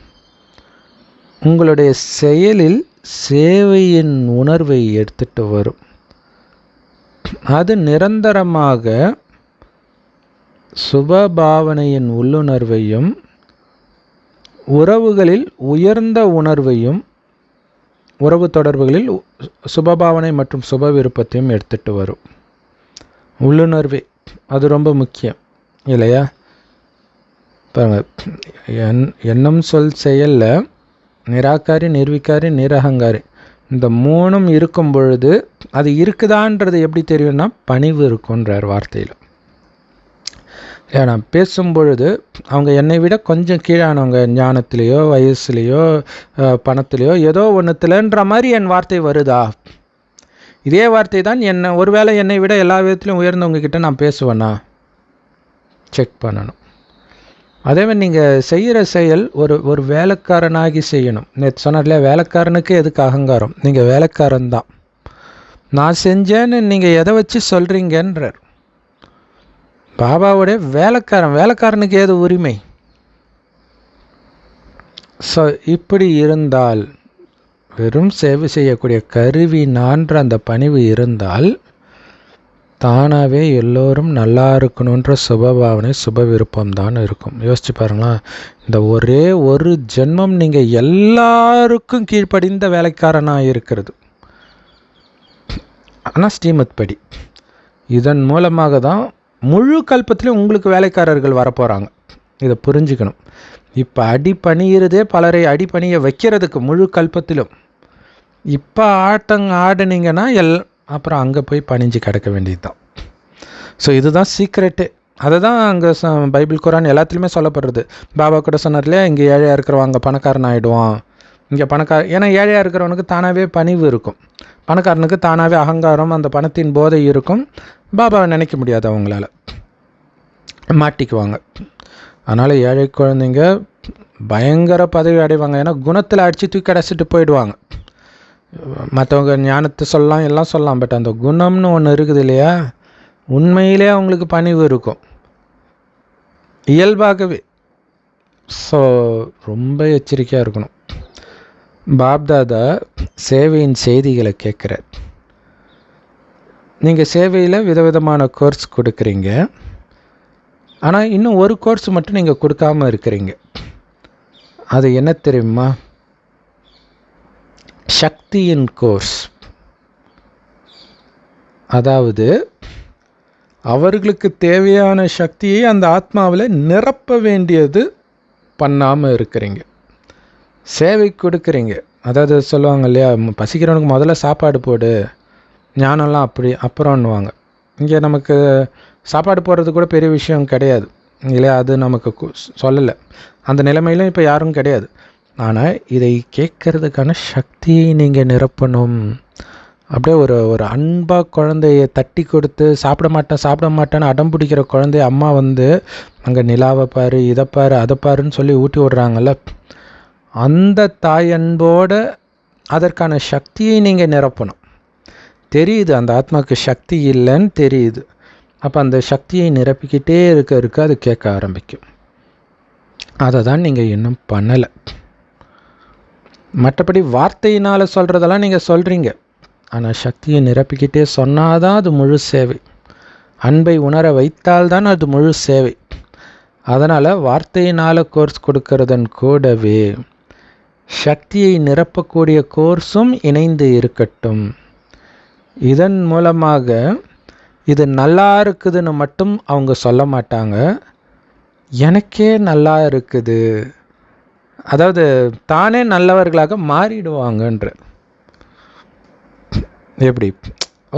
உங்களுடைய செயலில் சேவையின் உணர்வை எடுத்துகிட்டு வரும். அது நிரந்தரமாக சுபபாவனையின் உள்ளுணர்வையும் உறவுகளில் உயர்ந்த உணர்வையும், உறவு தொடர்புகளில் சுபபாவனை மற்றும் சுப விருப்பத்தையும் எடுத்துகிட்டு வரும். உள்ளுணர்வே அது ரொம்ப முக்கியம் இல்லையா. பாருங்கள், எண்ணம் சொல் செயலில் நிராகாரி, நிர்விகாரி, நிரகங்காரி இந்த 3ம் இருக்கும் பொழுது அது இருக்குதான்றது எப்படி தெரியும்னா, பணிவு இருக்குன்றார் வார்த்தையில். ஏன்னா பேசும் பொழுது அவங்க என்னை விட கொஞ்சம் கீழானவங்க, ஞானத்திலேயோ வயசுலேயோ பணத்திலேயோ ஏதோ ஒன்றுத்துலன்ற மாதிரி என் வார்த்தை வருதா. இதே வார்த்தை தான் ஒருவேளை என்னை விட எல்லா விதத்திலும் உயர்ந்தவங்க கிட்ட நான் பேசுவேன்னா செக் பண்ணணும். அதேமாதிரி நீங்கள் செய்கிற செயல் ஒரு ஒரு வேலைக்காரனாகி செய்யணும். நேற்று சொன்னார்ல, வேலைக்காரனுக்கு எதுக்கு அகங்காரம்? நீங்கள் வேலைக்காரன் தான். நான் செஞ்சேன்னு நீங்கள் எதை வச்சு சொல்கிறீங்கன்றார். பாபாவுடைய வேலைக்காரனுக்கு ஏது உரிமை? ஸோ இப்படி இருந்தால், வெறும் சேவை செய்யக்கூடிய கருவி நான்ற அந்த பணிவு இருந்தால், தானாகவே எல்லோரும் நல்லா இருக்கணுன்ற சுபபாவனை சுப விருப்பம்தான் இருக்கும். யோசிச்சு பாருங்களா, இந்த ஒரே ஒரு ஜென்மம் நீங்கள் எல்லாருக்கும் கீழ்ப்படிந்த வேலைக்காரனாக இருக்கிறது. ஆனால் ஸ்ரீமத் படி இதன் மூலமாக தான் முழு கல்பத்திலையும் உங்களுக்கு வேலைக்காரர்கள் வரப்போகிறாங்க. இதை புரிஞ்சுக்கணும். இப்போ அடிபணிகிறதே பலரை அடிபணிய வைக்கிறதுக்கு முழு கல்பத்திலும். இப்போ ஆடினீங்கன்னா அப்புறம் அங்கே போய் பணிஞ்சு கிடக்க வேண்டியது தான். ஸோ இதுதான் சீக்ரெட்டு. அதை தான் அங்கே பைபிள் குரான் எல்லாத்துலேயுமே சொல்லப்படுறது. பாபா கூட சொன்னார் இல்லையா, இங்கே ஏழையாக இருக்கிறவன் அங்கே பணக்காரன் ஆகிடுவான். இங்கே ஏன்னா ஏழையாக இருக்கிறவனுக்கு தானாகவே பணிவு இருக்கும், பணக்காரனுக்கு தானாகவே அகங்காரம், அந்த பணத்தின் போதை இருக்கும். பாபாவை நினைக்க முடியாது, அவங்களால மாட்டிக்குவாங்க. அதனால் ஏழை குழந்தைங்க பயங்கர பதவி அடைவாங்க. ஏன்னா குணத்தில் அடித்து தூக்கி அடைச்சிட்டு போயிடுவாங்க. மற்றவங்க ஞானத்தை சொல்லலாம், எல்லாம் சொல்லலாம், பட் அந்த குணம்னு ஒன்று இருக்குது இல்லையா, உண்மையிலே அவங்களுக்கு பணிவு இருக்கும் இயல்பாகவே. ஸோ ரொம்ப எச்சரிக்கையாக இருக்கணும். பாப்தாதா சேவையின் செய்திகளை கேட்குறார். நீங்கள் சேவையில் விதவிதமான கோர்ஸ் கொடுக்குறீங்க, ஆனால் இன்னும் ஒரு கோர்ஸ் மட்டும் நீங்கள் கொடுக்காமல் இருக்கிறீங்க. அது என்ன தெரியுமா? சக்தியின் கோர்ஸ். அதாவது அவர்களுக்கு தேவையான சக்தியை அந்த ஆத்மாவில் நிரப்ப வேண்டியது பண்ணாமல் இருக்கிறீங்க. சேவை கொடுக்குறீங்க. அதாவது சொல்லுவாங்க இல்லையா, பசிக்கிறவனுக்கு முதல்ல சாப்பாடு போடு, ஞானம்லாம் அப்படி அப்புறம்னுவாங்க. இங்கே நமக்கு சாப்பாடு போடுறது கூட பெரிய விஷயம் கிடையாது இல்லையா, அது நமக்கு சொல்லலை. அந்த நிலைமையிலும் இப்போ யாரும் கிடையாது. ஆனால் இதை கேட்கறதுக்கான சக்தியை நீங்கள் நிரப்பணும். அப்படியே ஒரு அன்பாக குழந்தைய தட்டி கொடுத்து சாப்பிட மாட்டேன்னு அடம் பிடிக்கிற குழந்தைய அம்மா வந்து அங்கே நிலாவை பாரு, இதை பாரு, அதை பாருன்னு சொல்லி ஊட்டி விடுறாங்கல்ல, அந்த தாய் அன்போட அதற்கான சக்தியை நீங்கள் நிரப்பணும். தெரியுது அந்த ஆத்மாவுக்கு சக்தி இல்லைன்னு தெரியுது. அப்போ அந்த சக்தியை நிரப்பிக்கிட்டே இருக்க அது கேட்க ஆரம்பிக்கும். அதை தான் நீங்கள் இன்னும் பண்ணலை. மற்றபடி வார்த்தையினால் சொல்கிறதெல்லாம் நீங்கள் சொல்கிறீங்க, ஆனால் சக்தியை நிரப்பிக்கிட்டே சொன்னாதான் அது முழு சேவை. அன்பை உணர வைத்தால்தான் அது முழு சேவை. அதனால் வார்த்தையினால் கோர்ஸ் கொடுக்கறதன் கூடவே சக்தியை நிரப்பக்கூடிய கோர்ஸும் இணைந்து இருக்கட்டும். இதன் மூலமாக இது நல்லா இருக்குதுன்னு மட்டும் அவங்க சொல்ல மாட்டாங்க, எனக்கே நல்லா இருக்குது, அதாவது தானே நல்லவர்களாக மாறிடுவாங்கன்ற. எப்படி?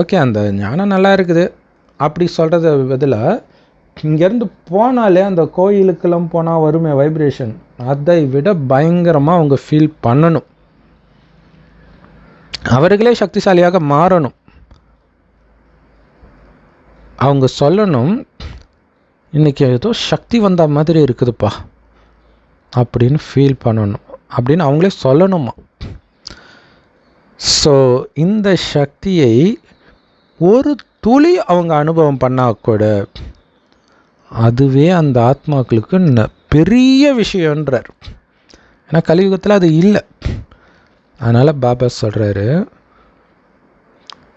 ஓகே, அந்த ஞானம் நல்லா இருக்குது அப்படி சொல்கிறத பதிலாக இங்கேருந்து போனாலே அந்த கோயிலுக்கெல்லாம் போனால் வருமே வைப்ரேஷன், அதை விட பயங்கரமாக அவங்க ஃபீல் பண்ணணும். அவர்களே சக்திசாலியாக மாறணும். அவங்க சொல்லணும், இன்றைக்கி ஏதோ சக்தி வந்த மாதிரி இருக்குதுப்பா அப்படின்னு ஃபீல் பண்ணணும், அப்படின்னு அவங்களே சொல்லணுமா. ஸோ இந்த சக்தியை ஒரு துளி அவங்க அனுபவம் பண்ணால் கூட அதுவே அந்த ஆத்மாக்களுக்கு பெரிய விஷயன்றார். ஏன்னா கலியுகத்தில் அது இல்லை. அதனால் பாபா சொல்கிறாரு,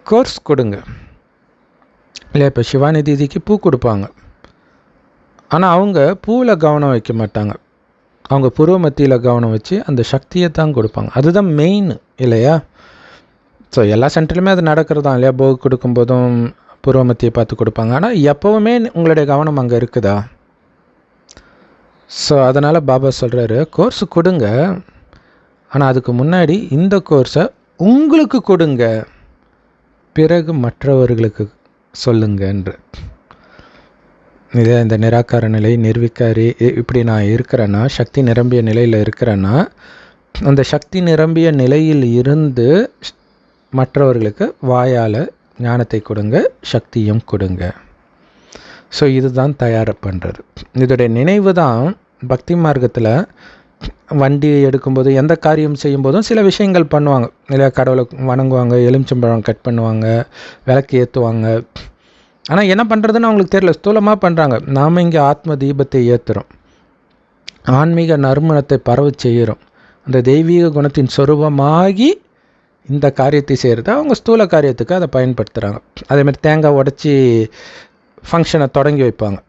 கோர்ஸ் கொடுங்க இல்லையா. இப்போ சிவானி தீதிக்கு பூ கொடுப்பாங்க, ஆனால் அவங்க பூவில் கவனம் வைக்க மாட்டாங்க, அவங்க புருவ மத்தியில் கவனம் வச்சு அந்த சக்தியை தான் கொடுப்பாங்க. அதுதான் மெயின் இல்லையா. ஸோ எல்லா சென்டர்லையுமே அது நடக்கிறது தான் இல்லையா. போக் கொடுக்கும்போதும் புருவ மத்தியை பார்த்து கொடுப்பாங்க, ஆனால் எப்போவுமே உங்களுடைய கவனம் அங்கே இருக்குதா. ஸோ அதனால் பாபா சொல்கிறாரு, கோர்ஸ் கொடுங்க, ஆனால் அதுக்கு முன்னாடி இந்த கோர்ஸை உங்களுக்கு கொடுங்க, பிறகு மற்றவர்களுக்கு சொல்லுங்கன்ற. இதே இந்த நிராகார நிலை, நிர்விகாரி, இப்படி நான் இருக்கிறேன்னா, சக்தி நிரம்பிய நிலையில் இருக்கிறேன்னா, அந்த சக்தி நிரம்பிய நிலையில் இருந்து மற்றவர்களுக்கு வாயால் ஞானத்தை கொடுங்க, சக்தியும் கொடுங்க. ஸோ இதுதான் தயார் பண்ணுறது. இதோடைய நினைவு தான் பக்தி மார்க்கத்தில் வண்டி எடுக்கும்போது எந்த காரியம் செய்யும்போதும் சில விஷயங்கள் பண்ணுவாங்க இல்லையா. கடவுளை வணங்குவாங்க, எலுமிச்சம்பழம் கட் பண்ணுவாங்க, விளக்கு ஏற்றுவாங்க. ஆனால் என்ன பண்ணுறதுன்னு அவங்களுக்கு தெரியல, ஸ்தூலமாக பண்ணுறாங்க. நாம் இங்கே ஆத்ம தீபத்தை ஏற்றுறோம், ஆன்மீக நறுமணத்தை பரவ செய்கிறோம். அந்த தெய்வீக குணத்தின் சொரூபமாகி இந்த காரியத்தை செய்கிறது அவங்க ஸ்தூல காரியத்துக்கு அதை பயன்படுத்துகிறாங்க. அதேமாதிரி தேங்காய் உடச்சி ஃபங்க்ஷனை தொடங்கி வைப்பாங்க.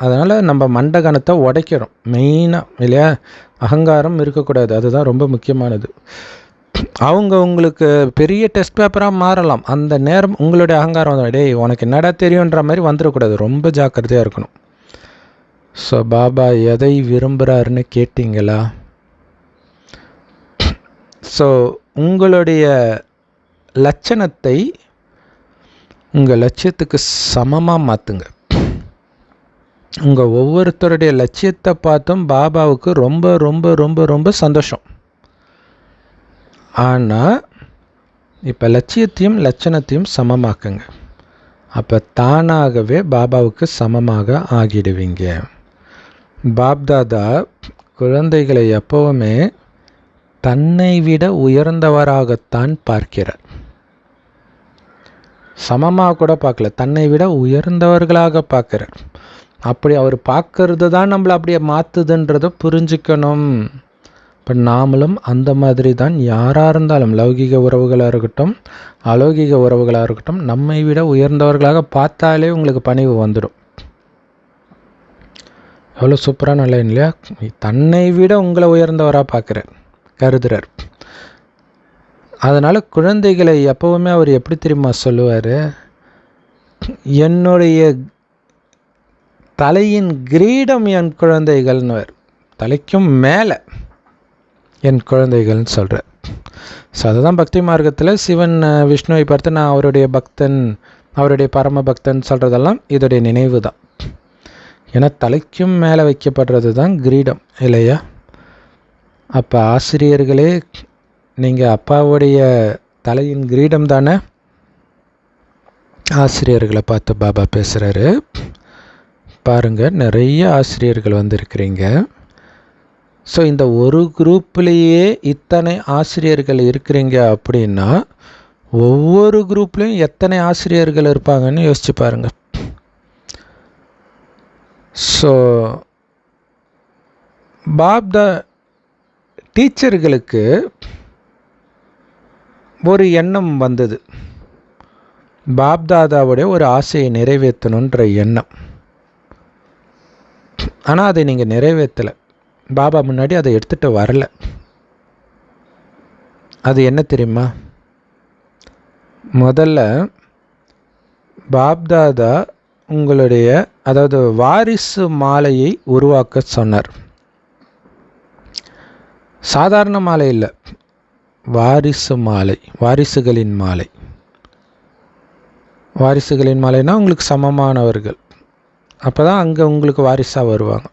அதனால் நம்ம மண்டகணத்தை உடைக்கிறோம் மெயினாக இல்லையா. அகங்காரம் இருக்கக்கூடாது, அதுதான் ரொம்ப முக்கியமானது. அவங்க உங்களுக்கு பெரிய டெஸ்ட் பேப்பராக மாறலாம், அந்த நேரம் உங்களுடைய அகங்காரம் வந்து டேய் உனக்கு என்னடா தெரியுன்ற மாதிரி வந்துடக்கூடாது, ரொம்ப ஜாக்கிரதையாக இருக்கணும். ஸோ பாபா எதை விரும்புகிறாருன்னு கேட்டிங்களா? ஸோ உங்களுடைய லட்சணத்தை உங்கள் லட்சியத்துக்கு சமமாக மாற்றுங்க. உங்கள் ஒவ்வொருத்தருடைய லட்சியத்தை பார்த்தும் பாபாவுக்கு ரொம்ப ரொம்ப ரொம்ப ரொம்ப சந்தோஷம். ஆனால் இப்போ லட்சியத்தையும் லட்சணத்தையும் சமமாக்குங்க. அப்போ தானாகவே பாபாவுக்கு சமமாக ஆகிடுவீங்க. பாப்தாதா குழந்தைகளை எப்போவுமே தன்னை விட உயர்ந்தவராகத்தான் பார்க்கிறார். சமமாக கூட பார்க்கல, தன்னை விட உயர்ந்தவர்களாக பார்க்கிறார். அப்படி அவர் பார்க்கறது தான் நம்மளை அப்படியே மாற்றுதுன்றதை புரிஞ்சுக்கணும். இப்போ நாமளும் அந்த மாதிரி தான், யாராக இருந்தாலும் லௌகிக உறவுகளாக இருக்கட்டும் அலௌகிக உறவுகளாக இருக்கட்டும், நம்மை விட உயர்ந்தவர்களாக பார்த்தாலே உங்களுக்கு பணிவு வந்துடும். எவ்வளோ சூப்பரான லைன் இல்லையா? தன்னை விட உங்களை உயர்ந்தவராக பார்க்குறார், கருதுறார். அதனால் குழந்தைகளை எப்போவுமே அவர் எப்படி தெரியுமா சொல்லுவார், என்னுடைய தலையின் கிரீடம் என் குழந்தைகள்னுவார். தலைக்கும் மேலே என் குழந்தைகள்னு சொல்கிறார். ஸோ அதுதான் பக்தி மார்க்கத்தில் சிவன் விஷ்ணுவை பார்த்து நான் அவருடைய பக்தன், அவருடைய பரம பக்தன் சொல்கிறதெல்லாம் இதோடைய நினைவு தான். ஏன்னா தலைக்கும் மேலே வைக்கப்படுறது தான் கிரீடம் இல்லையா. அப்போ ஆசிரியர்களே, நீங்கள் அப்பாவுடைய தலையின் கிரீடம் தானே. ஆசிரியர்களை பார்த்து பாபா பேசுகிறாரு. பாருங்கள், நிறைய ஆசிரியர்கள் வந்திருக்கிறீங்க. ஸோ இந்த ஒரு குரூப்லேயே இத்தனை ஆசிரியர்கள் இருக்கிறீங்க அப்படின்னா ஒவ்வொரு குரூப்லேயும் எத்தனை ஆசிரியர்கள் இருப்பாங்கன்னு யோசிச்சு பாருங்கள். ஸோ பாப்தா டீச்சர்களுக்கு ஒரு எண்ணம் வந்தது, பாப்தாதாவுடைய ஒரு ஆசையை நிறைவேற்றணுன்ற எண்ணம். ஆனால் அதை நீங்கள் நிறைவேற்றலை, பாபா முன்னாடி அதை எடுத்துகிட்டு வரல. அது என்ன தெரியுமா? முதல்ல பாப்தாதா உங்களுடைய அதாவது வாரிசு மாலையை உருவாக்க சொன்னார். சாதாரண மாலை இல்லை, வாரிசு மாலை, வாரிசுகளின் மாலை. வாரிசுகளின் மாலைனா உங்களுக்கு சமமானவர்கள், அப்போ தான் அங்கே உங்களுக்கு வாரிசாக வருவாங்க.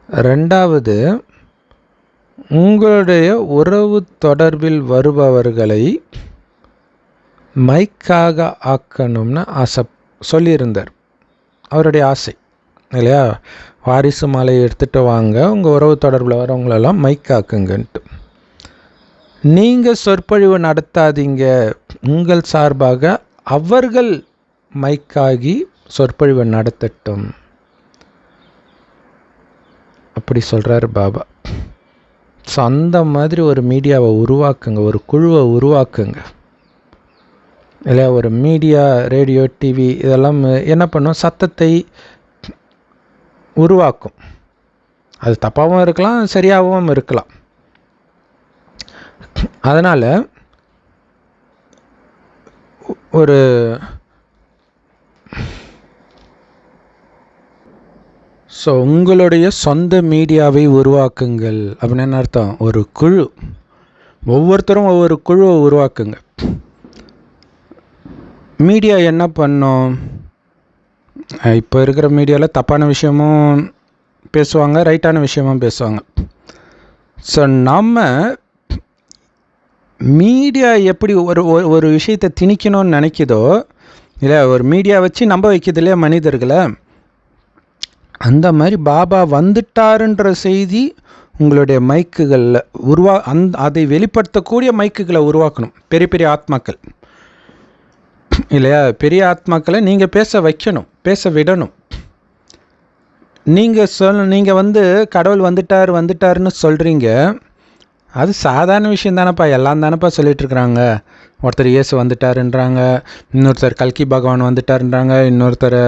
ரெண்டாவது, உங்களுடைய உறவு தொடர்பில் வருபவர்களை மைக்காக ஆக்கணும்னு சொல்லியிருந்தார், அவருடைய ஆசை இல்லையா. வாரிசு மாலையை எடுத்துகிட்டு வாங்க, உங்கள் உறவு தொடர்பில் வரவங்களெல்லாம் மைக்காக்குங்கன்ட்டு. நீங்கள் சொற்பொழிவு நடத்தாதீங்க, உங்கள் சார்பாக அவர்கள் மைக்காகி சொற்பொழிவை நடத்தட்டும், அப்படி சொல்கிறார் பாபா. ஸோ அந்த மாதிரி ஒரு மீடியாவை உருவாக்குங்க, ஒரு குழுவை உருவாக்குங்க இல்லையா. ஒரு மீடியா, ரேடியோ, டிவி இதெல்லாம் என்ன பண்ணும், சத்தத்தை உருவாக்கும். அது தப்பாகவும் இருக்கலாம், சரியாகவும் இருக்கலாம். அதனால் ஒரு ஸோ உங்களுடைய சொந்த மீடியாவை உருவாக்குங்கள் அப்படின்னு என்ன அர்த்தம், ஒரு குழு, ஒவ்வொருத்தரும் ஒவ்வொரு குழுவை உருவாக்குங்க. மீடியா என்ன பண்ணும், இப்போ இருக்கிற மீடியாவில் தப்பான விஷயமும் பேசுவாங்க, ரைட்டான விஷயமும் பேசுவாங்க. ஸோ நம்ம மீடியா எப்படி ஒரு விஷயத்தை திணிக்கணும்னு நினைக்கிதோ இல்லை, ஒரு மீடியா வச்சு நம்ப வைக்கிது இல்லையா மனிதர்களை, அந்த மாதிரி பாபா வந்துட்டாருன்ற செய்தி உங்களுடைய மைக்குகளில் அதை வெளிப்படுத்தக்கூடிய மைக்குகளை உருவாக்கணும். பெரிய பெரிய ஆத்மாக்கள் இல்லையா, பெரிய ஆத்மாக்களை நீங்கள் பேச வைக்கணும், பேச விடணும். நீங்கள் கடவுள் வந்துட்டாருன்னு சொல்கிறீங்க, அது சாதாரண விஷயம் தானேப்பா, எல்லாம் தானேப்பா சொல்லிட்டு இருக்கிறாங்க. ஒருத்தர் இயேசு வந்துட்டாருன்றாங்க, இன்னொருத்தர் கல்கி பகவான் வந்துட்டாருன்றாங்க, இன்னொருத்தர்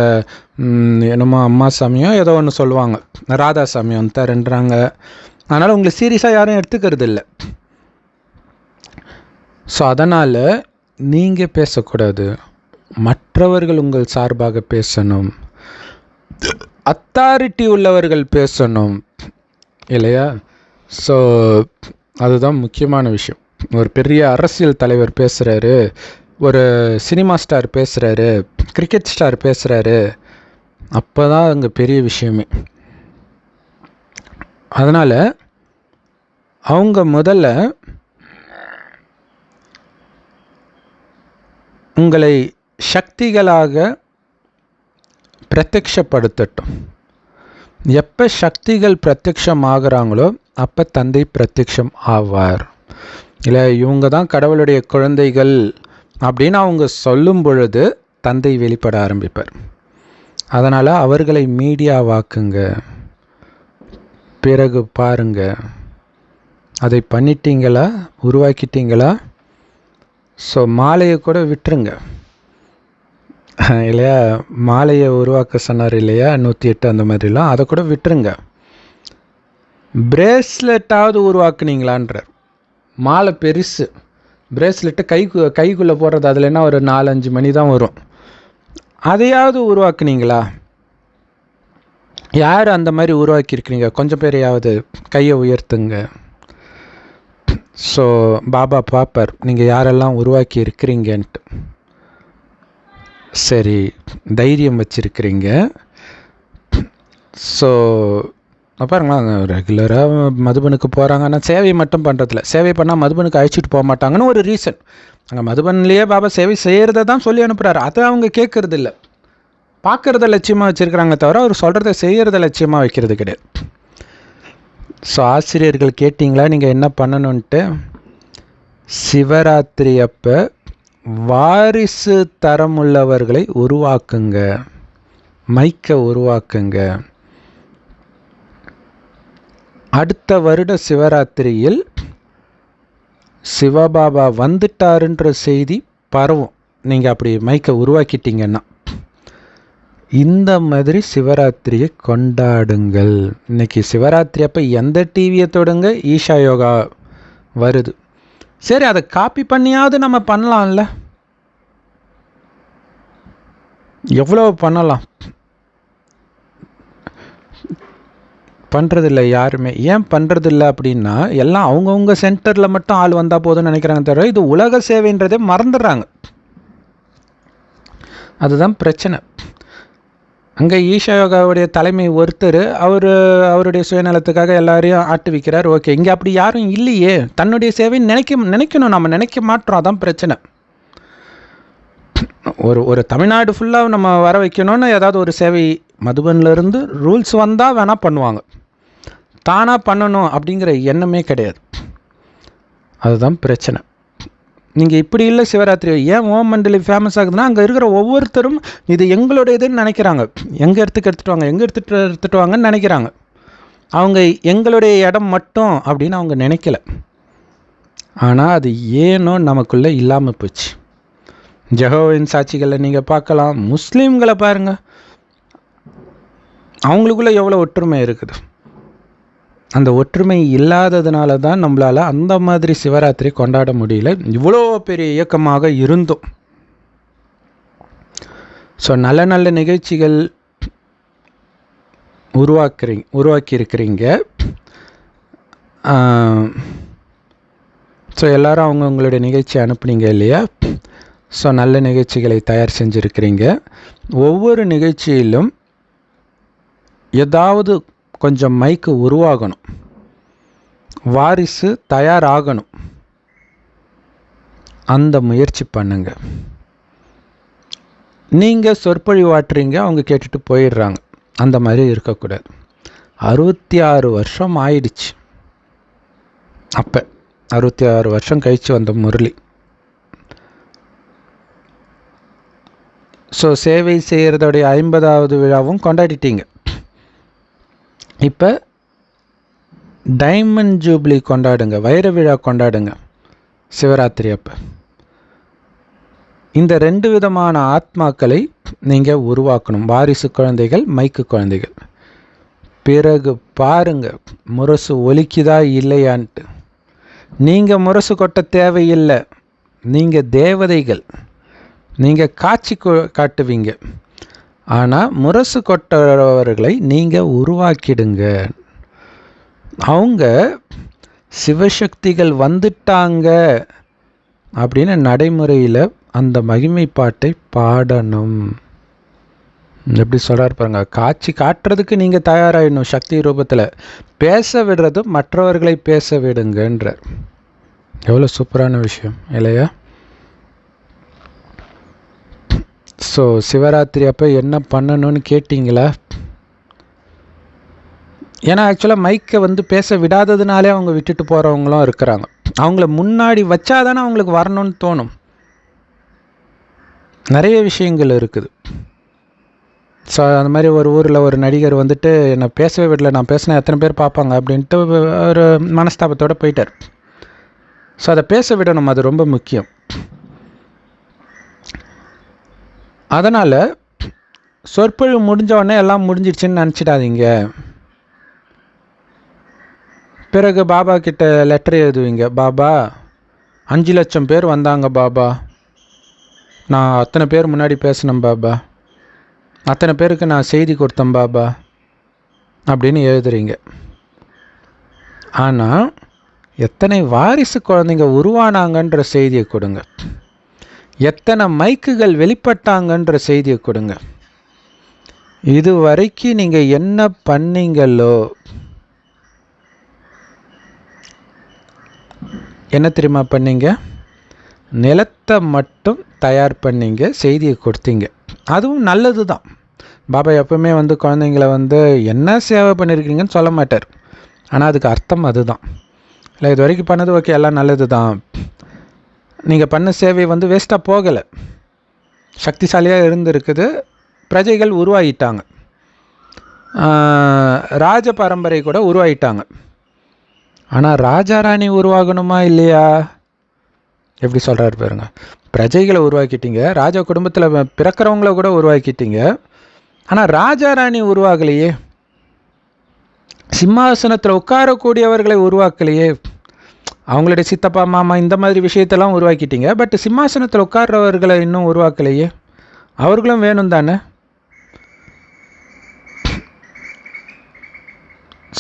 என்னமோ அம்மா சாமியோ ஏதோ ஒன்று சொல்லுவாங்க, ராதா சாமி வந்துட்டாருன்றாங்க. அதனால் உங்களை சீரியஸாக யாரும் எடுத்துக்கிறது இல்லை. ஸோ அதனால் நீங்கள் பேசக்கூடாது, மற்றவர்கள் உங்கள் சார்பாக பேசணும், அத்தாரிட்டி உள்ளவர்கள் பேசணும் இல்லையா. ஸோ அதுதான் முக்கியமான விஷயம். ஒரு பெரிய அரசியல் தலைவர் பேசுகிறாரு, ஒரு சினிமா ஸ்டார் பேசுகிறாரு, கிரிக்கெட் ஸ்டார் பேசுகிறாரு, அப்போ தான் அங்கே பெரிய விஷயமே. அதனால் அவங்க முதல்ல உங்களை சக்திகளாக பிரத்யக்ஷப்படுத்தட்டும். எப்போ சக்திகள் பிரத்யக்ஷம் ஆகிறாங்களோ அப்போ தந்தை பிரத்யக்ஷம் ஆவார். இல்லை இவங்க தான் கடவுளுடைய குழந்தைகள் அப்படின்னு அவங்க சொல்லும் பொழுது தந்தை வெளிப்பட ஆரம்பிப்பார். அதனால் அவர்களை மீடியாவாக்குங்க, பிறகு பாருங்க. அதை பண்ணிட்டீங்களா, உருவாக்கிட்டீங்களா? ஸோ மாலையை கூட விட்டுருங்க இல்லையா, மாலையை உருவாக்க சொன்னார் இல்லையா, 108 அந்த மாதிரிலாம், அதை கூட விட்டுருங்க. பிரேஸ்லெட்டாவது உருவாக்குனீங்களான்றார். மாலை பெருசு, பிரேஸ்லெட்டு கைக்குள்ளே போடுறது, அதில் என்ன ஒரு 4-5 மணி தான் வரும், அதையாவது உருவாக்குனீங்களா? யார் அந்த மாதிரி உருவாக்கியிருக்கிறீங்க? கொஞ்சம் பேரையாவது கையை உயர்த்துங்க. ஸோ பாபா பார்ப்பார் நீங்கள் யாரெல்லாம் உருவாக்கி இருக்கிறீங்கன்ட்டு. சரி, தைரியம் வச்சுருக்கிறீங்க. ஸோ பாருங்களா, ரெகுலராக மதுபனுக்கு போகிறாங்க, ஆனால் சேவை மட்டும் பண்ணுறதில்ல. சேவை பண்ணால் மதுபனுக்கு அழைச்சிட்டு போக மாட்டாங்கன்னு ஒரு ரீசன். அங்கே மதுபன்லேயே பாபா சேவை செய்கிறத தான் சொல்லி அனுப்புகிறாரு. அதை அவங்க கேட்குறது இல்லை, பார்க்குறத லட்சியமாக வச்சுருக்கிறாங்க தவிர அவர் சொல்கிறத செய்கிறத லட்சியமாக வைக்கிறது கிடையாது. ஸோ ஆசிரியர்கள் கேட்டிங்களா நீங்கள் என்ன பண்ணணுன்ட்டு? சிவராத்திரி அப்போ வாரிசு தரமுள்ளவர்களை உருவாக்குங்க, மைக்கை உருவாக்குங்க. அடுத்த வருட சிவராத்திரியில் சிவபாபா வந்துட்டாருன்ற செய்தி பரவும். நீங்கள் அப்படி மைக்கை உருவாக்கிட்டீங்கன்னா இந்த மாதிரி சிவராத்திரியை கொண்டாடுங்கள். இன்றைக்கி சிவராத்திரி அப்போ எந்த டிவியை தொடுங்க ஈஷா யோகா வருது. சரி, அதை காப்பி பண்ணியாவது நம்ம பண்ணலாம்ல, எவ்வளோ பண்ணலாம். பண்ணுறதில்ல யாருமே. ஏன் பண்ணுறதில்ல அப்படின்னா, எல்லாம் அவங்கவுங்க சென்டரில் மட்டும் ஆள் வந்தால் போதும்னு நினைக்கிறாங்க தவிர இது உலக சேவைன்றதே மறந்துடுறாங்க. அதுதான் பிரச்சனை. அங்கே ஈஷா யோகாவுடைய தலைமை ஒருத்தர், அவருடைய சுயநலத்துக்காக எல்லாரையும் ஆட்டுவிக்கிறார். ஓகே, இங்கே அப்படி யாரும் இல்லையே, தன்னுடைய சேவை நினைக்கணும், நம்ம நினைக்க மாட்டோம். அதான் பிரச்சனை. ஒரு தமிழ்நாடு ஃபுல்லாக நம்ம வர வைக்கணும்னு ஏதாவது ஒரு சேவை மதுபன்லேருந்து ரூல்ஸ் வந்தால் வேணால் பண்ணுவாங்க, தானாக பண்ணணும் அப்படிங்கிற எண்ணமே கிடையாது. அதுதான் பிரச்சனை. நீங்கள் இப்படி இல்லை சிவராத்திரி. ஏன் ஓம் மண்டலி ஃபேமஸ் ஆகுதுன்னா, அங்கே இருக்கிற ஒவ்வொருத்தரும் இது எங்களுடையதுன்னு நினைக்கிறாங்க. எங்கள் இடத்துக்கு எடுத்துகிட்டு வாங்கன்னு நினைக்கிறாங்க. அவங்க எங்களுடைய இடம் மட்டும் அப்படின்னு அவங்க நினைக்கல. ஆனால் அது ஏனோ நமக்குள்ளே இல்லாமல் போச்சு. ஜெகோவின் சாட்சிகளை நீங்கள் பார்க்கலாம், முஸ்லீம்களை பாருங்கள், அவங்களுக்குள்ளே எவ்வளோ ஒற்றுமை இருக்குது. அந்த ஒற்றுமை இல்லாததுனால தான் நம்மளால் அந்த மாதிரி சிவராத்திரி கொண்டாட முடியல, இவ்வளோ பெரிய இயக்கமாக இருந்தும். ஸோ நல்ல நல்ல நிகழ்ச்சிகள் உருவாக்கியிருக்கிறீங்க. ஸோ எல்லோரும் அவங்களுடைய நிகழ்ச்சி அனுப்புனீங்க இல்லையா? ஸோ நல்ல நிகழ்ச்சிகளை தயார் செஞ்சுருக்கிறீங்க. ஒவ்வொரு நிகழ்ச்சியிலும் ஏதாவது கொஞ்சம் மைக்கு உருவாகணும், வாரிசு தயாராகணும். அந்த முயற்சி பண்ணுங்க. நீங்கள் சொற்பொழிவாற்றுறீங்க, அவங்க கேட்டுட்டு போயிடுறாங்க. அந்த மாதிரி இருக்கக்கூடாது. 66 வருஷம் ஆயிடுச்சு. அப்போ 66 வருஷம் கழித்து வந்த முரளி. ஸோ சேவை செய்கிறதோடைய 50வது விழாவும் கொண்டாடிட்டீங்க. இப்போ டைமண்ட் ஜூப்ளி கொண்டாடுங்க, வைர விழா கொண்டாடுங்க சிவராத்திரி அப்போ. இந்த 2 விதமான ஆத்மாக்களை நீங்கள் உருவாக்கணும், வாரிசு குழந்தைகள், மைக்கு குழந்தைகள். பிறகு பாருங்க முரசு ஒலிக்குதா இல்லையான்ட்டு. நீங்கள் முரசு கொட்ட தேவையில்லை, நீங்கள் தேவதைகள், நீங்கள் காட்சி காட்டுவீங்க. ஆனால் முரசு கொட்டவர்களை நீங்கள் உருவாக்கிடுங்க. அவங்க சிவசக்திகள் வந்துட்டாங்க அப்படின்னு நடைமுறையில் அந்த மகிமை பாட்டை பாடணும். எப்படி சொல்கிறார் பாருங்க, காட்சி காட்டுறதுக்கு நீங்கள் தயாராகிடணும். சக்தி ரூபத்தில் பேச விடுறது மற்றவர்களை பேச விடுங்கன்றார். எவ்வளோ சூப்பரான விஷயம் இல்லையா? ஸோ சிவராத்திரி அப்போ என்ன பண்ணணும்னு கேட்டிங்களா? ஏன்னா ஆக்சுவலாக மைக்கை பேச விடாததுனாலே அவங்க விட்டுட்டு போகிறவங்களும் இருக்கிறாங்க. அவங்கள முன்னாடி வச்சாதானே அவங்களுக்கு வரணும்னு தோணும். நிறைய விஷயங்கள் இருக்குது. ஸோ அந்த மாதிரி ஒரு ஊரில் ஒரு நடிகர் என்னை பேசவே விடல, நான் பேசினா எத்தனை பேர் பார்ப்பாங்க அப்படின்ட்டு ஒரு மனஸ்தாபத்தோடு போயிட்டார். ஸோ அதை பேச விடணும், அது ரொம்ப முக்கியம். அதனால் சொற்பொழிவு முடிஞ்ச உடனே எல்லாம் முடிஞ்சிடுச்சுன்னு நினச்சிடாதீங்க. பிறகு பாபா கிட்ட லெட்டர் எழுதுவீங்க, பாபா 5 லட்சம் பேர் வந்தாங்க பாபா, நான் அத்தனை பேர் முன்னாடி பேசினேன் பாபா, அத்தனை பேருக்கு நான் செய்தி கொடுத்தேன் பாபா அப்படின்னு எழுதுறீங்க. ஆனால் எத்தனை வாரிசு குழந்தைங்க உருவானாங்கன்ற செய்தியை கொடுங்க, எத்தனை மைக்குகள் வெளிப்பட்டாங்கன்ற செய்தியை கொடுங்க. இது வரைக்கும் நீங்கள் என்ன பண்ணீங்களோ, என்ன தெரியுமா பண்ணீங்க? நிலத்தை மட்டும் தயார் பண்ணீங்க, செய்தியை கொடுத்தீங்க. அதுவும் நல்லது தான். பாபா எப்பவுமே குழந்தைங்கள என்ன சேவை பண்ணியிருக்கீங்கன்னு சொல்ல மாட்டார். ஆனால் அதுக்கு அர்த்தம் அதுதான். இல்லை இது வரைக்கும் பண்ணது ஓகே, எல்லாம் நல்லது தான், நீங்கள் பண்ண சேவை வேஸ்ட்டாக போகலை, சக்திசாலியாக இருந்திருக்குது, பிரஜைகள் உருவாகிட்டாங்க, ராஜ பரம்பரை கூட உருவாகிட்டாங்க. ஆனால் ராஜாராணி உருவாகணுமா இல்லையா? எப்படி சொல்கிறாரு பாருங்க, பிரஜைகளை உருவாக்கிட்டீங்க, ராஜா குடும்பத்தில் பிறக்கிறவங்கள கூட உருவாக்கிட்டீங்க, ஆனால் ராஜாராணி உருவாகலையே, சிம்மாசனத்தில் உட்காரக்கூடியவர்களை உருவாக்கலையே. அவங்களுடைய சித்தப்பா மாமா இந்த மாதிரி விஷயத்தெல்லாம் உருவாக்கிட்டீங்க, பட் சிம்மாசனத்தில் உட்கார்றவர்களை இன்னும் உருவாக்கலையே. அவர்களும் வேணும் தானே?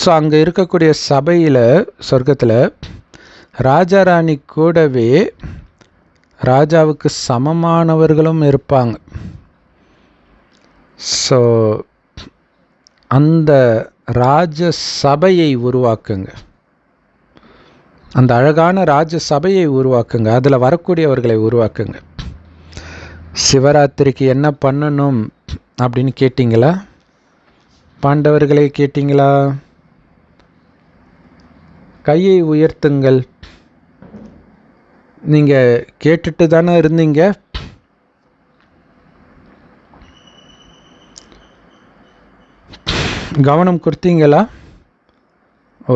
ஸோ அங்கே இருக்கக்கூடிய சபையில் சொர்க்கத்தில் ராஜாராணி கூடவே ராஜாவுக்கு சமமானவர்களும் இருப்பாங்க. ஸோ அந்த ராஜ சபையை உருவாக்குங்க, அந்த அழகான ராஜ சபையை உருவாக்குங்க, அதில் வரக்கூடியவர்களை உருவாக்குங்க. சிவராத்திரிக்கு என்ன பண்ணணும் அப்படின்னு கேட்டிங்களா? பாண்டவர்களை கேட்டிங்களா? கையை உயர்த்துங்கள். நீங்கள் கேட்டுட்டு தானே இருந்தீங்க. கவனம் கொடுத்தீங்களா?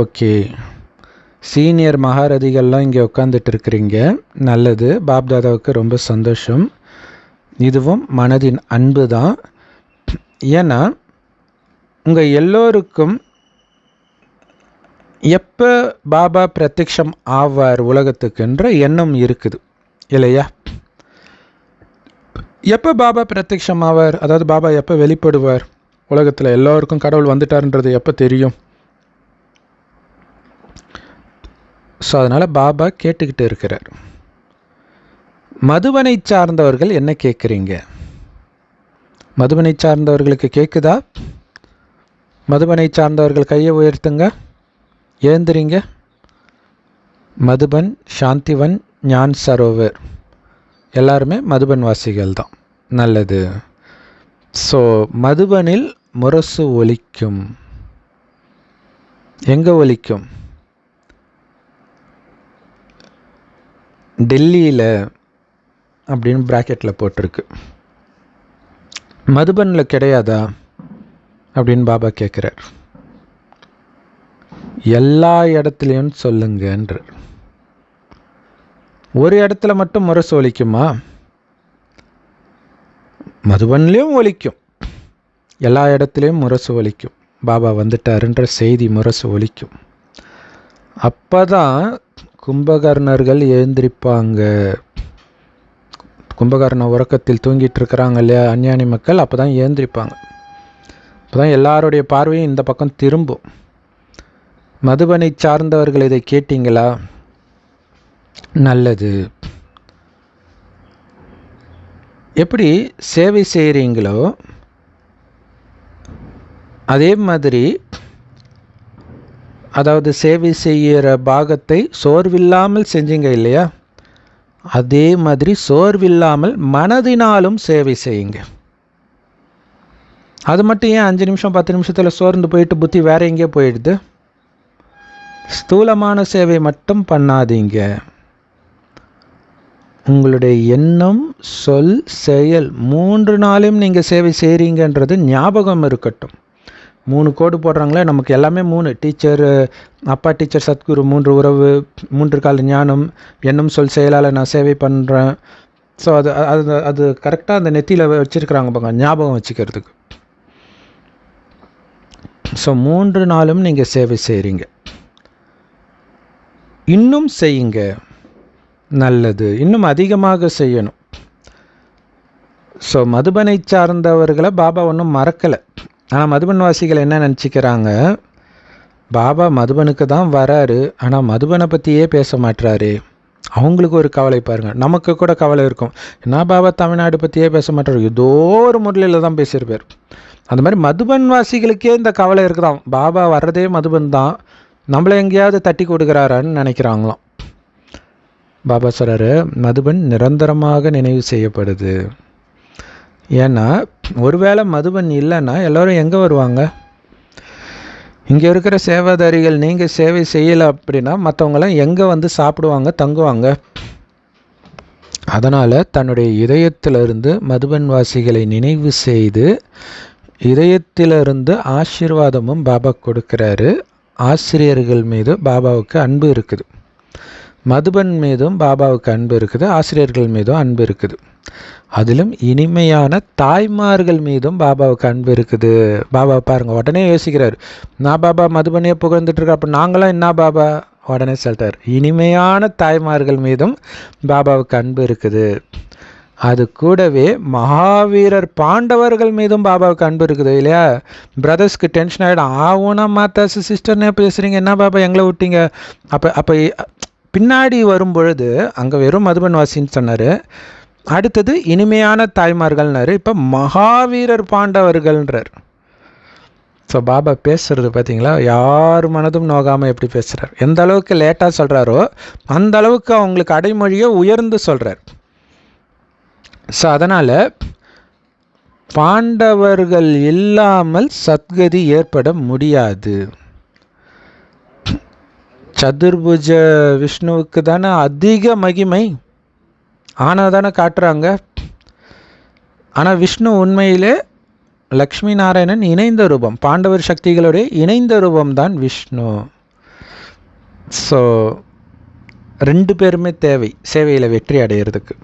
ஓகே, சீனியர் மகாரதிகள்லாம் இங்கே உட்காந்துட்டு இருக்கிறீங்க, நல்லது. பாப்தாதாவுக்கு ரொம்ப சந்தோஷம். இதுவும் மனதின் அன்பு தான். ஏன்னா உங்கள் எல்லோருக்கும் எப்போ பாபா பிரத்யக்ஷம் ஆவார் உலகத்துக்குன்ற எண்ணம் இருக்குது இல்லையா? எப்போ பாபா பிரத்யக்ஷம் ஆவார், அதாவது பாபா எப்போ வெளிப்படுவார் உலகத்தில், எல்லோருக்கும் கடவுள் வந்துட்டார்ன்றது எப்போ தெரியும்? ஸோ அதனால் பாபா கேட்டுக்கிட்டு இருக்கிறார். மதுபனை சார்ந்தவர்கள் என்ன கேட்குறீங்க? மதுபனை சார்ந்தவர்களுக்கு கேட்குதா? மதுபனை சார்ந்தவர்கள் கையை உயர்த்துங்க, ஏந்திரிங்க. மதுபன், சாந்திவன், ஞான் சரோவர் எல்லாருமே மதுபன் வாசிகள் தான், நல்லது. ஸோ மதுபனில் முரசு ஒலிக்கும். எங்கே ஒலிக்கும்? டெல்லியில் அப்படின்னு பிராக்கெட்டில் போட்டிருக்கு. மதுபனில் கிடையாதா அப்படின்னு பாபா கேட்குறார். எல்லா இடத்துலையும் சொல்லுங்கன்ற. ஒரு இடத்துல மட்டும் முரசு ஒலிக்குமா? மதுபன்லேயும் ஒலிக்கும், எல்லா இடத்துலையும் முரசு ஒலிக்கும். பாபா வந்துட்டாருன்ற செய்தி முரசு ஒலிக்கும். அப்போ தான் கும்பகர்ணர்கள் எழுந்திருப்பாங்க. கும்பகர்ண உறக்கத்தில் தூங்கிட்டு இருக்கிறாங்க இல்லையா அஞ்ஞானி மக்கள், அப்போ தான் எழுந்திருப்பாங்க. அப்போ தான் எல்லாருடைய பார்வையும் இந்த பக்கம் திரும்பும். மதுபனை சார்ந்தவர்கள் இதை கேட்டீங்களா? நல்லது. எப்படி சேவை செய்கிறீங்களோ அதே மாதிரி, அதாவது சேவை செய்கிற பாகத்தை சோர்வில்லாமல் செஞ்சீங்க இல்லையா, அதே மாதிரி சோர்வில்லாமல் மனதினாலும் சேவை செய்யுங்க. அது மட்டும் ஏன் 5 நிமிஷம் 10 நிமிஷத்தில் சோர்ந்து போயிட்டு புத்தி வேற எங்கேயோ போயிடுது? ஸ்தூலமான சேவை மட்டும் பண்ணாதீங்க. உங்களுடைய எண்ணம், சொல், செயல் 3 நாளையும் நீங்கள் சேவை செய்கிறீங்கன்றது ஞாபகம் இருக்கட்டும். 3 கோடு போடுறாங்களே, நமக்கு எல்லாமே 3. டீச்சர், அப்பா டீச்சர் சத்குரு, 3 உறவு, 3 கால ஞானம், எண்ணம், சொல், செயலால் நான் சேவை பண்ணுறேன். ஸோ அது அது அது கரெக்டாக அந்த நெத்தியில் வச்சுருக்குறாங்க பாங்க, ஞாபகம் வச்சுக்கிறதுக்கு. ஸோ 3 நாளும் நீங்கள் சேவை செய்கிறீங்க. இன்னும் செய்யுங்க, நல்லது. இன்னும் அதிகமாக செய்யணும். ஸோ மதுபனை சார்ந்தவர்களை பாபா ஒன்றும் மறக்கலை. ஆனால் மதுபன்வாசிகள் என்ன நினச்சிக்கிறாங்க, பாபா மதுபனுக்கு தான் வராரு, ஆனால் மதுபனை பற்றியே பேச மாட்டுறாரு. அவங்களுக்கு ஒரு கவலை பாருங்கள். நமக்கு கூட கவலை இருக்கும், என்ன பாபா தமிழ்நாடு பற்றியே பேச மாட்டார், ஏதோ ஒரு முறையில் தான் பேசியிருப்பார். அந்த மாதிரி மதுபன்வாசிகளுக்கே இந்த கவலை இருக்குதான், பாபா வர்றதே மதுபன் தான், நம்மளை எங்கேயாவது தட்டி கொடுக்குறாரான்னு நினைக்கிறாங்களாம். பாபா சொல்கிறாரு, மதுபன் நிரந்தரமாக நினைவு செய்யப்படுது. ஏன்னா ஒருவேளை மதுபன் இல்லைன்னா எல்லோரும் எங்கே வருவாங்க? இங்கே இருக்கிற சேவாதாரிகள் நீங்கள் சேவை செய்யலை அப்படின்னா மற்றவங்களாம் எங்கே வந்து சாப்பிடுவாங்க, தங்குவாங்க? அதனால் தன்னுடைய இதயத்திலிருந்து மதுபன்வாசிகளை நினைவு செய்து இதயத்திலிருந்து ஆசீர்வாதமும் பாபா கொடுக்குறாரு. ஆசிரியர்கள் மீது பாபாவுக்கு அன்பு இருக்குது, மதுபன் மீதும் பாபாவுக்கு அன்பு இருக்குது, ஆசிரியர்கள் மீதும் அன்பு இருக்குது. அதிலும் இனிமையான தாய்மார்கள் மீதும் பாபாவுக்கு அன்பு இருக்குது. பாபா பாருங்கள், உடனே யோசிக்கிறார், நான் பாபா மதுபனையே புகழ்ந்துட்டுருக்க, அப்போ நாங்களாம் என்ன பாபா? உடனே சொல்லிட்டார், இனிமையான தாய்மார்கள் மீதும் பாபாவுக்கு அன்பு இருக்குது. அது கூடவே மகாவீரர் பாண்டவர்கள் மீதும் பாபாவுக்கு அன்பு இருக்குது இல்லையா? பிரதர்ஸ்க்கு டென்ஷன் ஆகிடும், ஆவுனா மாத்தாசு சிஸ்டர்னே பேசுகிறீங்க, என்ன பாபா எங்களை விட்டீங்க? அப்போ பின்னாடி வரும் பொழுது அங்கே வெறும் மதுபன்வாசின்னு சொன்னார், அடுத்தது இனிமையான தாய்மார்கள்னாரு, இப்போ மகாவீரர் பாண்டவர்கள்ன்றார். ஸோ பாபா பேசுகிறது பார்த்தீங்களா, யார் மனதும் நோகாமல் எப்படி பேசுகிறார். எந்த அளவுக்கு லேட்டாக சொல்கிறாரோ அந்த அளவுக்கு அவங்களுக்கு அடைமொழியை உயர்ந்து சொல்கிறார். ஸோ அதனால் பாண்டவர்கள் இல்லாமல் சத்கதி ஏற்பட முடியாது. சதுர்புஜ விஷ்ணுவுக்கு தானே அதிக மகிமை, ஆனால் தானே காட்டுறாங்க. ஆனால் விஷ்ணு உண்மையிலே லக்ஷ்மி நாராயணன் இணைந்த ரூபம், பாண்டவர் சக்திகளுடைய இணைந்த ரூபம்தான் விஷ்ணு. ஸோ 2 பேருமே தேவை சேவையில் வெற்றி அடைகிறதுக்கு.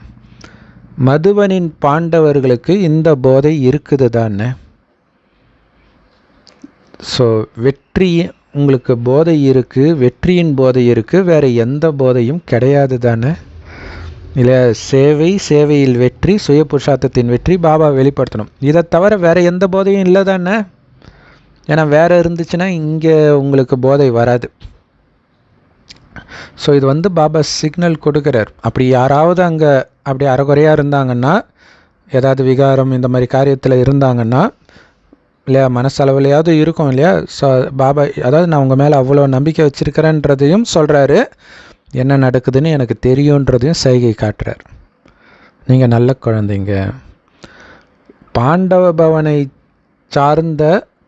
மதுபனின் பாண்டவர்களுக்கு இந்த போதை இருக்குது தானே. ஸோ வெற்றி உங்களுக்கு போதை இருக்குது, வெற்றியின் போதை இருக்குது, வேறு எந்த போதையும் கிடையாது தானே. இல்லை, சேவையில் வெற்றி, சுய புருஷார்த்தத்தின் வெற்றி பாபா வெளிப்படுத்தணும். இதை தவிர வேறு எந்த போதையும் இல்லை தானே. ஏன்னா வேறு இருந்துச்சுன்னா இங்கே உங்களுக்கு போதை வராது. ஸோ இது பாபா சிக்னல் கொடுக்குறார். அப்படி யாராவது அங்கே அப்படி அறகுறையாக இருந்தாங்கன்னா, ஏதாவது விகாரம் இந்த மாதிரி காரியத்தில் இருந்தாங்கன்னா இல்லையா, மனசளவுலையாவது இருக்கும் இல்லையா. ஸோ பாபா அதாவது நான் உங்கள் மேலே அவ்வளோ நம்பிக்கை வச்சுருக்கிறேன்றதையும் சொல்கிறாரு, என்ன நடக்குதுன்னு எனக்கு தெரியுன்றதையும் சைகை காட்டுறார். நீங்கள் நல்ல குழந்தைங்க. பாண்டவ பவனை சார்ந்த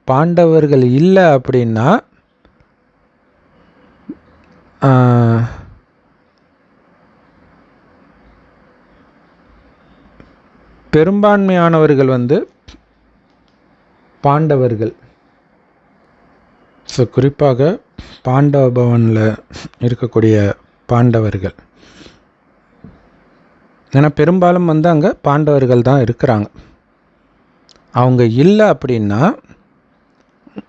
பாண்டவர்கள் இல்லை அப்படின்னா பெரும்பான்மையானவர்கள் பாண்டவர்கள். ஸோ குறிப்பாக பாண்டவ பவனில் இருக்கக்கூடிய பாண்டவர்கள். ஏன்னா பெரும்பாலும் அங்கே பாண்டவர்கள் தான் இருக்கிறாங்க. அவங்க இல்லை அப்படின்னா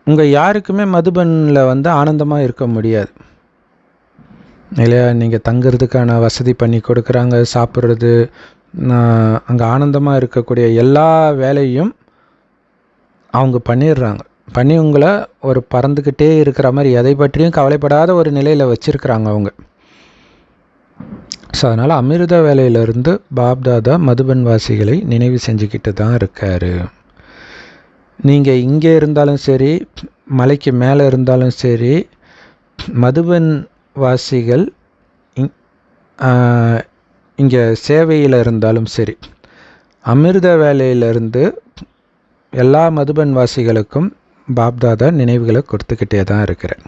உங்கள் யாருக்குமே மதுபனில் ஆனந்தமாக இருக்க முடியாது இல்லையா? நீங்கள் தங்குறதுக்கான வசதி பண்ணி கொடுக்குறாங்க, சாப்பிட்றது, அங்கே ஆனந்தமாக இருக்கக்கூடிய எல்லா வேலையும் அவங்க பண்ணிடுறாங்க. பண்ணி உங்களை ஒரு பறந்துக்கிட்டே இருக்கிற மாதிரி எதை பற்றியும் கவலைப்படாத ஒரு நிலையில் வச்சுருக்கிறாங்க அவங்க. ஸோ அதனால் அமிர்த வேலையிலிருந்து பாப்தாதா மதுபன் வாசிகளை நினைவு செஞ்சுக்கிட்டு தான் இருக்கார். நீங்கள் இங்கே இருந்தாலும் சரி, மலைக்கு மேலே இருந்தாலும் சரி, மதுபன் வாசிகள் இங்கே சேவையில் இருந்தாலும் சரி, அமிர்த வேலையிலிருந்து எல்லா மதுபன் வாசிகளுக்கும் பாப்தாதா நினைவுகளை கொடுத்துக்கிட்டே தான் இருக்கிறேன்.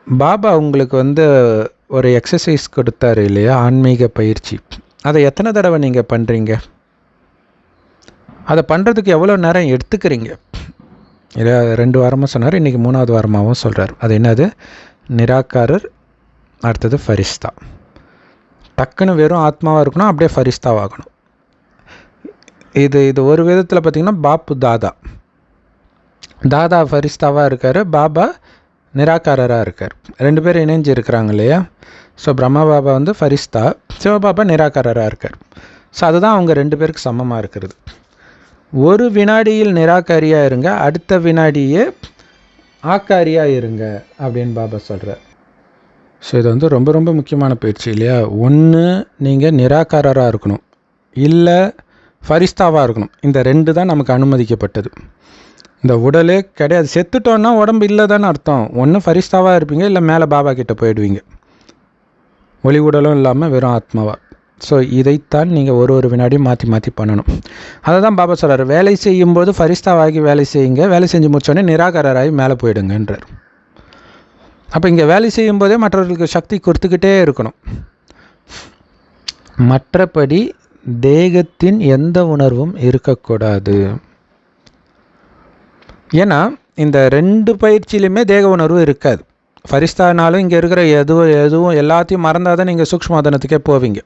பாபா உங்களுக்கு ஒரு எக்ஸசைஸ் கொடுத்தாரு இல்லையா, ஆன்மீக பயிற்சி. அதை எத்தனை தடவை நீங்கள் பண்ணுறீங்க? அதை பண்ணுறதுக்கு எவ்வளோ நேரம் எடுத்துக்கிறீங்க? இல்லை 2 வாரமாக சொன்னார், இன்றைக்கி 3வது வாரமாகவும் சொல்கிறார். அது என்னது? நிராகாரர், அடுத்தது ஃபரிஸ்தா. டக்குன்னு வெறும் ஆத்மாவாக இருக்கணும், அப்படியே ஃபரிஸ்தாவாகணும். இது ஒரு விதத்தில் பார்த்திங்கன்னா பாப்பு தாதா ஃபரிஸ்தாவாக இருக்கார், பாபா நிராகாரராக இருக்கார். 2 பேரும் இணைஞ்சு இருக்கிறாங்க இல்லையா? ஸோ பிரம்மா பாபா ஃபரிஸ்தா, சிவபாபா நிராகாரராக இருக்கார். ஸோ அதுதான் அவங்க 2 பேருக்கு சமமாக இருக்கிறது. ஒரு வினாடியில் நிராகாரியாக இருங்க, அடுத்த வினாடியே ஆக்காரியாக இருங்க அப்படின்னு பாபா சொல்கிறார். ஸோ இது ரொம்ப ரொம்ப முக்கியமான பயிற்சி இல்லையா? ஒன்று நீங்கள் நிராகாரராக இருக்கணும், இல்லை ஃபரிஸ்தாவாக இருக்கணும். இந்த 2 தான் நமக்கு அனுமதிக்கப்பட்டது. இந்த உடலே கிடையாது. செத்துட்டோன்னா உடம்பு இல்லை தானே அர்த்தம். ஒன்று ஃபரிஸ்தாவாக இருப்பீங்க, இல்லை மேலே பாபா கிட்டே போயிடுவீங்க, ஒளி உடலும் இல்லாமல் வெறும் ஆத்மாவாக. ஸோ இதைத்தான் நீங்கள் ஒரு வினாடியும் மாற்றி மாற்றி பண்ணணும். அதை தான் பாபா சொல்கிறார், வேலை செய்யும்போது ஃபரிஸ்தாவாகி வேலை செய்யுங்க, வேலை செஞ்சு முடிச்சோடனே நிராகாரராகி மேலே போயிடுங்கன்றார். அப்போ இங்கே வேலை செய்யும்போதே மற்றவர்களுக்கு சக்தி கொடுத்துக்கிட்டே இருக்கணும். மற்றபடி தேகத்தின் எந்த உணர்வும் இருக்கக்கூடாது. ஏன்னா இந்த 2 பயிற்சியிலுமே தேக உணர்வு இருக்காது. ஃபரிஸ்தானாலும் இங்கே இருக்கிற எதுவும் எல்லாத்தையும் மறந்தால் தான் நீங்கள் சூக்ஷ்மவதனத்துக்கே போவீங்க.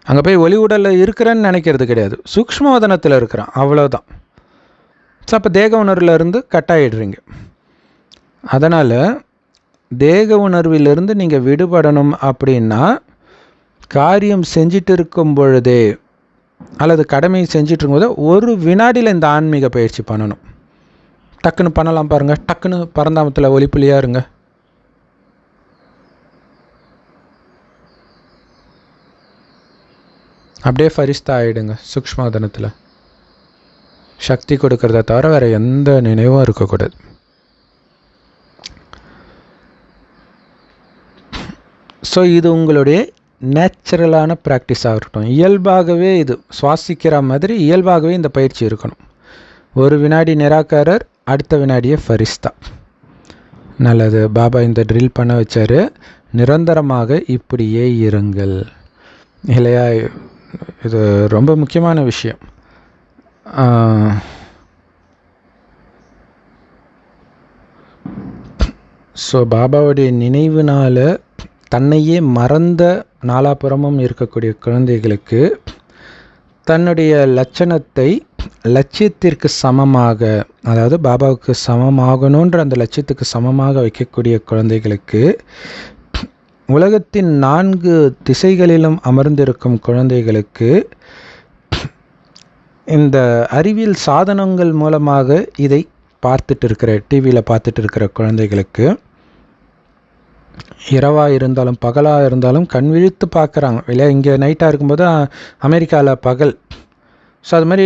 அங்கே போய் ஒளி உடலில் இருக்கிறேன்னு நினைக்கிறது கிடையாது, சூக்ஷ்மவதனத்தில் இருக்கிறான், அவ்வளோதான். ஸோ அப்போ தேக உணர்வில் இருந்து கட்டாயிடுறீங்க. அதனால் தேக உணர்விலிருந்து நீங்கள் விடுபடணும் அப்படின்னா காரியம் செஞ்சிட்டு இருக்கும் பொழுதே அல்லது கடமையை செஞ்சிட்டு இருக்கும்போது ஒரு வினாடியில் இந்த ஆன்மீக பயிற்சி பண்ணணும். டக்குன்னு பண்ணலாம் பாருங்கள். டக்குன்னு பரந்தாமத்தில் ஒளிப்புலியாக இருங்க. அப்படியே ஃபரிஸ்தா ஆகிடுங்க. சூக்ஷ்மவதனத்தில் சக்தி கொடுக்கறத தவிர வேறு எந்த நினைவும் இருக்கக்கூடாது. ஸோ இது உங்களுடைய நேச்சுரலான ப்ராக்டிஸாக இருக்கட்டும். இயல்பாகவே இது சுவாசிக்கிற மாதிரி இயல்பாகவே இந்த பயிற்சி இருக்கணும். ஒரு வினாடி நிராகாரர், அடுத்த வினாடியே ஃபரிஸ்தா. நல்லது. பாபா இந்த ட்ரில் பண்ண வச்சார். நிரந்தரமாக இப்படியே இருங்கள் இல்லையா? இது ரொம்ப முக்கியமான விஷயம். ஸோ பாபாவுடைய நினைவுனால் தன்னையே மறந்த நாலாபுறமும் இருக்கக்கூடிய குழந்தைகளுக்கு தன்னுடைய லட்சணத்தை லட்சியத்திற்கு சமமாக, அதாவது பாபாவுக்கு சமமாகணுன்ற அந்த லட்சியத்துக்கு சமமாக வைக்கக்கூடிய குழந்தைகளுக்கு, உலகத்தின் 4 திசைகளிலும் அமர்ந்திருக்கும் குழந்தைகளுக்கு, இந்த அறிவியல் சாதனங்கள் மூலமாக இதை பார்த்துட்டு இருக்கிற, டிவியில் பார்த்துட்டு இருக்கிற குழந்தைகளுக்கு, இரவாக இருந்தாலும் பகலாக இருந்தாலும் கண் விழித்து பார்க்குறாங்க இல்லையா? இங்கே நைட்டாக இருக்கும்போது அமெரிக்காவில் பகல். ஸோ அது மாதிரி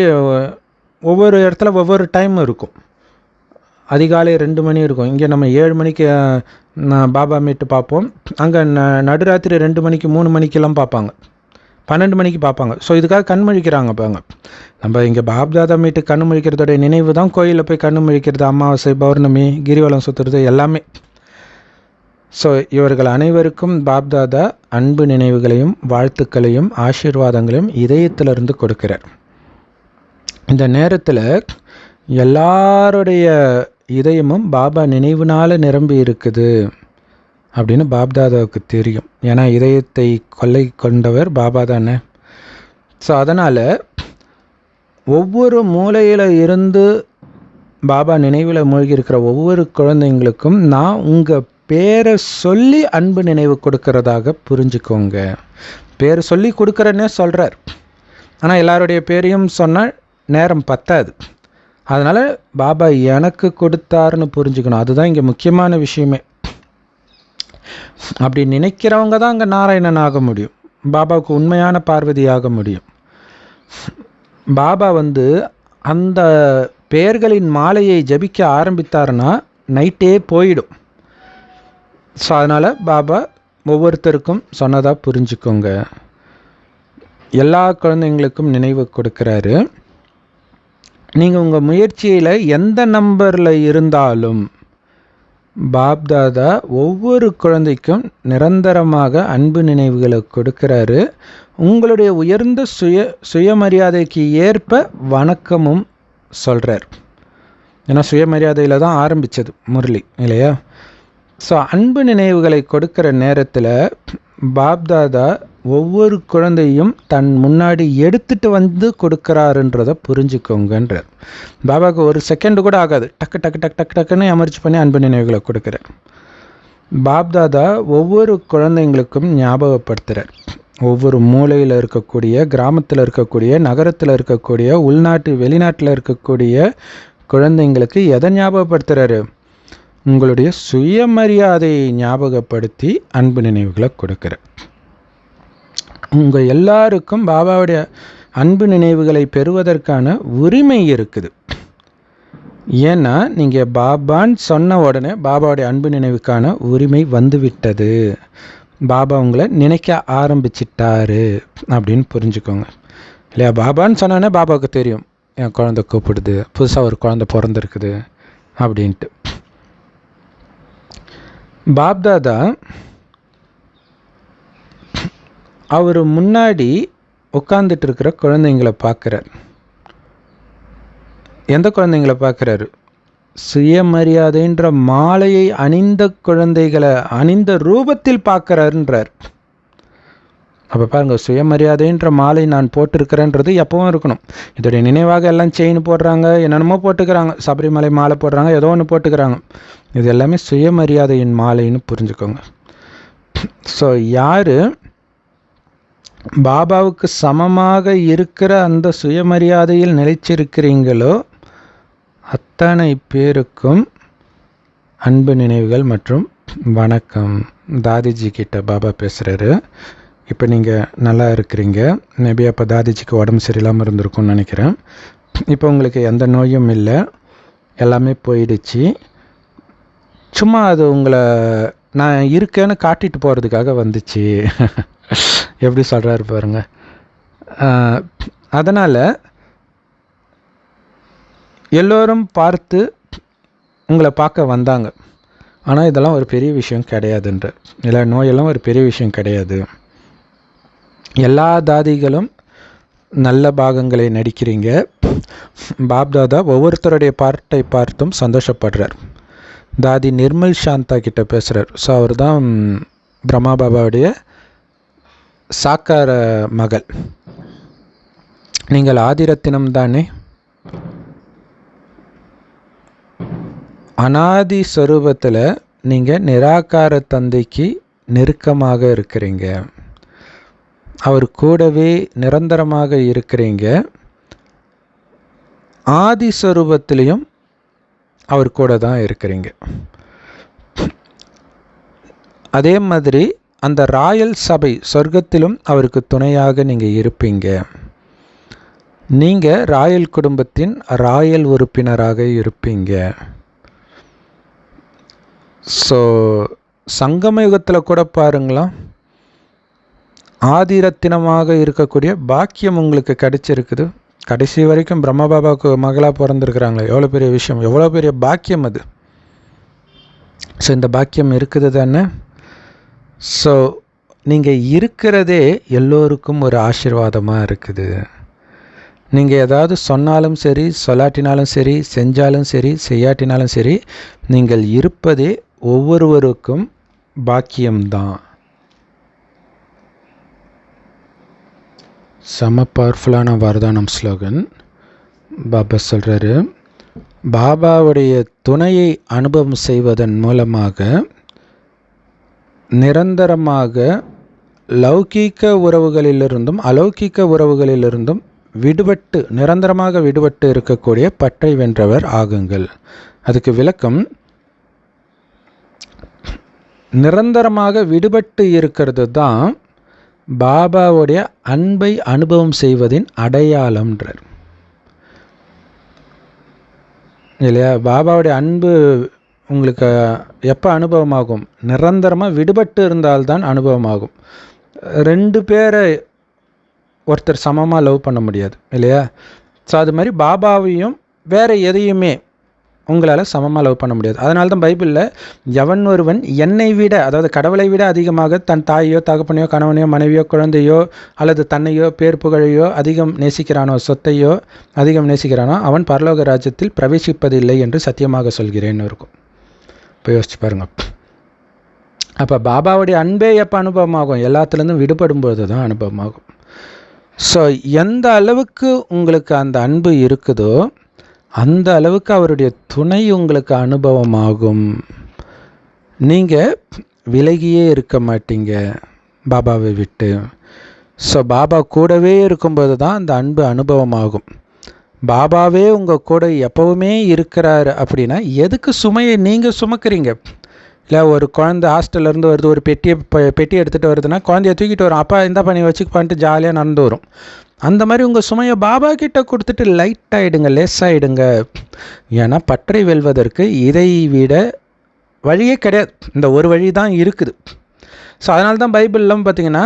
ஒவ்வொரு இடத்துல ஒவ்வொரு டைம் இருக்கும். அதிகாலை 2 மணி இருக்கும். இங்கே நம்ம 7 மணிக்கு பாபா மீட்டு பார்ப்போம். அங்கே நடுராத்திரி 2 மணிக்கு 3 மணிக்கெல்லாம் பார்ப்பாங்க. 12 மணிக்கு பார்ப்பாங்க. ஸோ இதுக்காக கண் முழிக்கிறாங்க பாங்க. நம்ம இங்கே பாப்தாதா மீட்டு கண் முழிக்கிறதோடைய நினைவு தான் கோயிலில் போய் கண் முழிக்கிறது, அமாவாசை, பௌர்ணமி, கிரிவலம் சுற்றுறது எல்லாமே. ஸோ இவர்கள் அனைவருக்கும் பாப்தாதா அன்பு நினைவுகளையும் வாழ்த்துக்களையும் ஆசீர்வாதங்களையும் இதயத்திலிருந்து கொடுக்கிறார். இந்த நேரத்தில் எல்லாருடைய இதயமும் பாபா நினைவுனால நிரம்பி இருக்குது அப்படின்னு பாப்தாதாவுக்கு தெரியும். ஏன்னா இதயத்தை கொள்ளை கொண்டவர் பாபா தானே. ஸோ அதனால் ஒவ்வொரு மூலையில் இருந்து பாபா நினைவில் மூழ்கி இருக்கிற ஒவ்வொரு குழந்தைங்களுக்கும் நான் உங்கள் பேரை சொல்லி அன்பு நினைவு கொடுக்கறதாக புரிஞ்சுக்கோங்க. பேர் சொல்லி கொடுக்குறேன்னே சொல்கிறார். ஆனால் எல்லாருடைய பேரையும் சொன்னால் நேரம் பத்தாது. அதனால் பாபா எனக்கு கொடுத்தாருன்னு புரிஞ்சுக்கணும். அதுதான் இங்கே முக்கியமான விஷயமே. அப்படி நினைக்கிறவங்க தான் அங்கே நாராயணன் ஆக முடியும், பாபாவுக்கு உண்மையான பார்வதி ஆக முடியும். பாபா அந்த பெயர்களின் மாலையை ஜபிக்க ஆரம்பித்தாருன்னா நைட்டே போயிடும். ஸோ அதனால் பாபா ஒவ்வொருத்தருக்கும் சொன்னதாக புரிஞ்சுக்கோங்க. எல்லா குழந்தைங்களுக்கும் நினைவு கொடுக்குறாரு. நீங்கள் உங்கள் முயற்சியில் எந்த நம்பரில் இருந்தாலும் பாப்தாதா ஒவ்வொரு குழந்தைக்கும் நிரந்தரமாக அன்பு நினைவுகளை கொடுக்குறாரு. உங்களுடைய உயர்ந்த சுயமரியாதைக்கு ஏற்ப வணக்கமும் சொல்கிறார். ஏன்னா சுயமரியாதையில் தான் ஆரம்பித்தது முரளி இல்லையா? ஸோ அன்பு நினைவுகளை கொடுக்குற நேரத்தில் பாப்தாதா ஒவ்வொரு குழந்தையும் தன் முன்னாடி எடுத்துகிட்டு கொடுக்குறாருன்றதை புரிஞ்சுக்கோங்கன்றார். பாபாவுக்கு ஒரு செகண்டு கூட ஆகாது, டக்கு டக்கு டக்கு டக்கு டக்குன்னு அமர்ச்சி பண்ணி அன்பு நினைவுகளை கொடுக்குறார். பாப்தாதா ஒவ்வொரு குழந்தைங்களுக்கும் ஞாபகப்படுத்துகிறார். ஒவ்வொரு மூலையில் இருக்கக்கூடிய, கிராமத்தில் இருக்கக்கூடிய, நகரத்தில் இருக்கக்கூடிய, உள்நாட்டு வெளிநாட்டில் இருக்கக்கூடிய குழந்தைங்களுக்கு எதை ஞாபகப்படுத்துகிறாரு? உங்களுடைய சுயமரியாதையை ஞாபகப்படுத்தி அன்பு நினைவுகளை கொடுக்குறார். உங்கள் எல்லாருக்கும் பாபாவுடைய அன்பு நினைவுகளை பெறுவதற்கான உரிமை இருக்குது. ஏன்னா நீங்கள் பாபான்னு சொன்ன உடனே பாபாவுடைய அன்பு நினைவுக்கான உரிமை வந்துவிட்டது. பாபா உங்களை நினைக்க ஆரம்பிச்சிட்டாரு அப்படின்னு புரிஞ்சுக்கோங்க இல்லையா? பாபான்னு சொன்னோடனே பாபாவுக்கு தெரியும், என் குழந்தை கூப்பிடுது, புதுசாக ஒரு குழந்தை பிறந்திருக்குது அப்படின்ட்டு. பாப்தாதா அவர் முன்னாடி உட்காந்துட்டு இருக்கிற குழந்தைங்களை பார்க்குறார். எந்த குழந்தைங்களை பார்க்குறாரு? சுயமரியாதைன்ற மாலையை அணிந்த குழந்தைகளை அணிந்த ரூபத்தில் பார்க்குறாருன்றார். அப்போ பாருங்கள், சுயமரியாதைன்ற மாலை நான் போட்டிருக்கிறேன்றது எப்பவும் இருக்கணும். இதோடைய நினைவாக எல்லாம் செயின் போடுறாங்க, என்னென்னமோ போட்டுக்கிறாங்க, சபரிமலை மாலை போடுறாங்க, ஏதோ ஒன்று போட்டுக்கிறாங்க. இது எல்லாமே சுயமரியாதையின் மாலைன்னு புரிஞ்சுக்கோங்க. ஸோ யார் பாபாவுக்கு சமமாக இருக்கிற அந்த சுயமரியாதையில் நிலைச்சிருக்கிறீங்களோ அத்தனை பேருக்கும் அன்பு நினைவுகள் மற்றும் வணக்கம். தாதிஜி கிட்ட பாபா பேசுகிறாரு. இப்போ நீங்கள் நல்லா இருக்கிறீங்க. மேபி அப்போ தாதிஜிக்கு உடம்பு சரியில்லாமல் இருந்திருக்கும்னு நினைக்கிறேன். இப்போ உங்களுக்கு எந்த நோயும் இல்லை, எல்லாமே போயிடுச்சு. சும்மா அது உங்களை நான் இருக்கேன்னு காட்டிட்டு போகிறதுக்காக வந்துச்சு. எப்படி சொல்கிறாரு பாருங்க. அதனால் எல்லோரும் பார்த்து உங்களை பார்க்க வந்தாங்க. ஆனால் இதெல்லாம் ஒரு பெரிய விஷயம் கிடையாதுன்ற, இல்லை நோயெல்லாம் ஒரு பெரிய விஷயம் கிடையாது. எல்லா தாதிகளும் நல்ல பாகங்களை நடிக்கிறீங்க. பாப்தாதா ஒவ்வொருத்தருடைய பாட்டை பார்த்தும் சந்தோஷப்படுறார். தாதி நிர்மல் சாந்தா கிட்ட பேசுகிறார். ஸோ அவர் தான் பிரம்மா பாபாவுடைய சாக்கார மகள். நீங்கள் ஆதிரத்தினம் தானே? அனாதி ஸ்வரூபத்தில் நீங்கள் நிராகார தந்தைக்கு நெருக்கமாக இருக்கிறீங்க. அவர் கூடவே நிரந்தரமாக இருக்கிறீங்க. ஆதி ஸ்வரூபத்திலையும் அவர் கூட தான் இருக்கிறீங்க. அதே மாதிரி அந்த ராயல் சபை சொர்க்கத்திலும் அவருக்கு துணையாக நீங்கள் இருப்பீங்க. நீங்கள் ராயல் குடும்பத்தின் ராயல் உறுப்பினராக இருப்பீங்க. ஸோ சங்கம யுகத்தில் கூட பாருங்களா, ஆதிரத்தினமாக இருக்கக்கூடிய பாக்கியம் உங்களுக்கு கிடைச்சிருக்குது. கடைசி வரைக்கும் பிரம்மபாபாவுக்கு மகளாக பிறந்திருக்கிறாங்களே, எவ்வளோ பெரிய விஷயம், எவ்வளோ பெரிய பாக்கியம் அது. ஸோ இந்த பாக்கியம் இருக்குது தானே. ஸோ நீங்கள் இருக்கிறதே எல்லோருக்கும் ஒரு ஆசீர்வாதமாக இருக்குது. நீங்கள் ஏதாவது சொன்னாலும் சரி, சொல்லாட்டினாலும் சரி, செஞ்சாலும் சரி, செய்யாட்டினாலும் சரி, நீங்கள் இருப்பதே ஒவ்வொருவருக்கும் பாக்கியம்தான். செம பவர்ஃபுல்லான வரதானம் ஸ்லோகன். பாபா சொல்கிறாரு, பாபாவுடைய துணையை அனுபவம் செய்வதன் மூலமாக நிரந்தரமாக லௌகீக உறவுகளிலிருந்தும் அலௌகீக உறவுகளிலிருந்தும் விடுபட்டு, நிரந்தரமாக விடுபட்டு இருக்கக்கூடிய பற்றை வென்றவர் ஆகுங்கள். அதுக்கு விளக்கம், நிரந்தரமாக விடுபட்டு இருக்கிறது தான் பாபாவுடைய அன்பை அனுபவம் செய்வதின் அடையாளம்ன்றார் இல்லையா. பாபாவுடைய அன்பு உங்களுக்கு எப்போ அனுபவமாகும்? நிரந்தரமாக விடுபட்டு இருந்தால்தான் அனுபவமாகும். 2 பேரை ஒருத்தர் சமமாக லவ் பண்ண முடியாது இல்லையா. ஸோ அது மாதிரி பாபாவையும் வேறு எதையுமே உங்களால் சமமாக லவ் பண்ண முடியாது. அதனால தான் பைபிளில் எவன் ஒருவன் என்னை விட, அதாவது கடவுளை விட அதிகமாக தன் தாயையோ தகப்பனையோ கணவனையோ மனைவியோ குழந்தையோ அல்லது தன்னையோ பேர் புகழையோ அதிகம் நேசிக்கிறானோ, சொத்தையோ அதிகம் நேசிக்கிறானோ, அவன் பரலோக ராஜ்யத்தில் பிரவேசிப்பதில்லை என்று சத்தியமாக சொல்கிறேன்னு இருக்கும். இப்போ யோசிச்சு பாருங்கள். அப்போ பாபாவுடைய அன்பே எப்போ அனுபவமாகும்? எல்லாத்துலேருந்தும் விடுபடும்போது தான் அனுபவமாகும். ஸோ எந்த அளவுக்கு உங்களுக்கு அந்த அன்பு இருக்குதோ அந்த அளவுக்கு அவருடைய துணை உங்களுக்கு அனுபவமாகும். நீங்கள் விலகியே இருக்க மாட்டீங்க பாபாவை விட்டு. ஸோ பாபா கூடவே இருக்கும்போது தான் அந்த அன்பு அனுபவமாகும். பாபாவே உங்கள் கூட எப்போவுமே இருக்கிறாரு அப்படின்னா எதுக்கு சுமையை நீங்கள் சுமக்கிறீங்க? இல்லை ஒரு குழந்தை ஹாஸ்டல்லேருந்து வருது, ஒரு பெட்டி எடுத்துகிட்டு வருதுன்னா குழந்தைய தூக்கிட்டு வரும், அப்பா இந்த பண்ணி வச்சுப்பான்ட்டு ஜாலியாக நடந்து வரும். அந்த மாதிரி உங்கள் சுமையை பாபா கிட்ட கொடுத்துட்டு லைட்டாகிடுங்க, லேஸாகிடுங்க. ஏன்னா பற்றை வெல்வதற்கு இதை விட வழியே கிடையாது, இந்த ஒரு வழி தான் இருக்குது. ஸோ அதனால தான் பைபிள்லாம் பார்த்திங்கன்னா,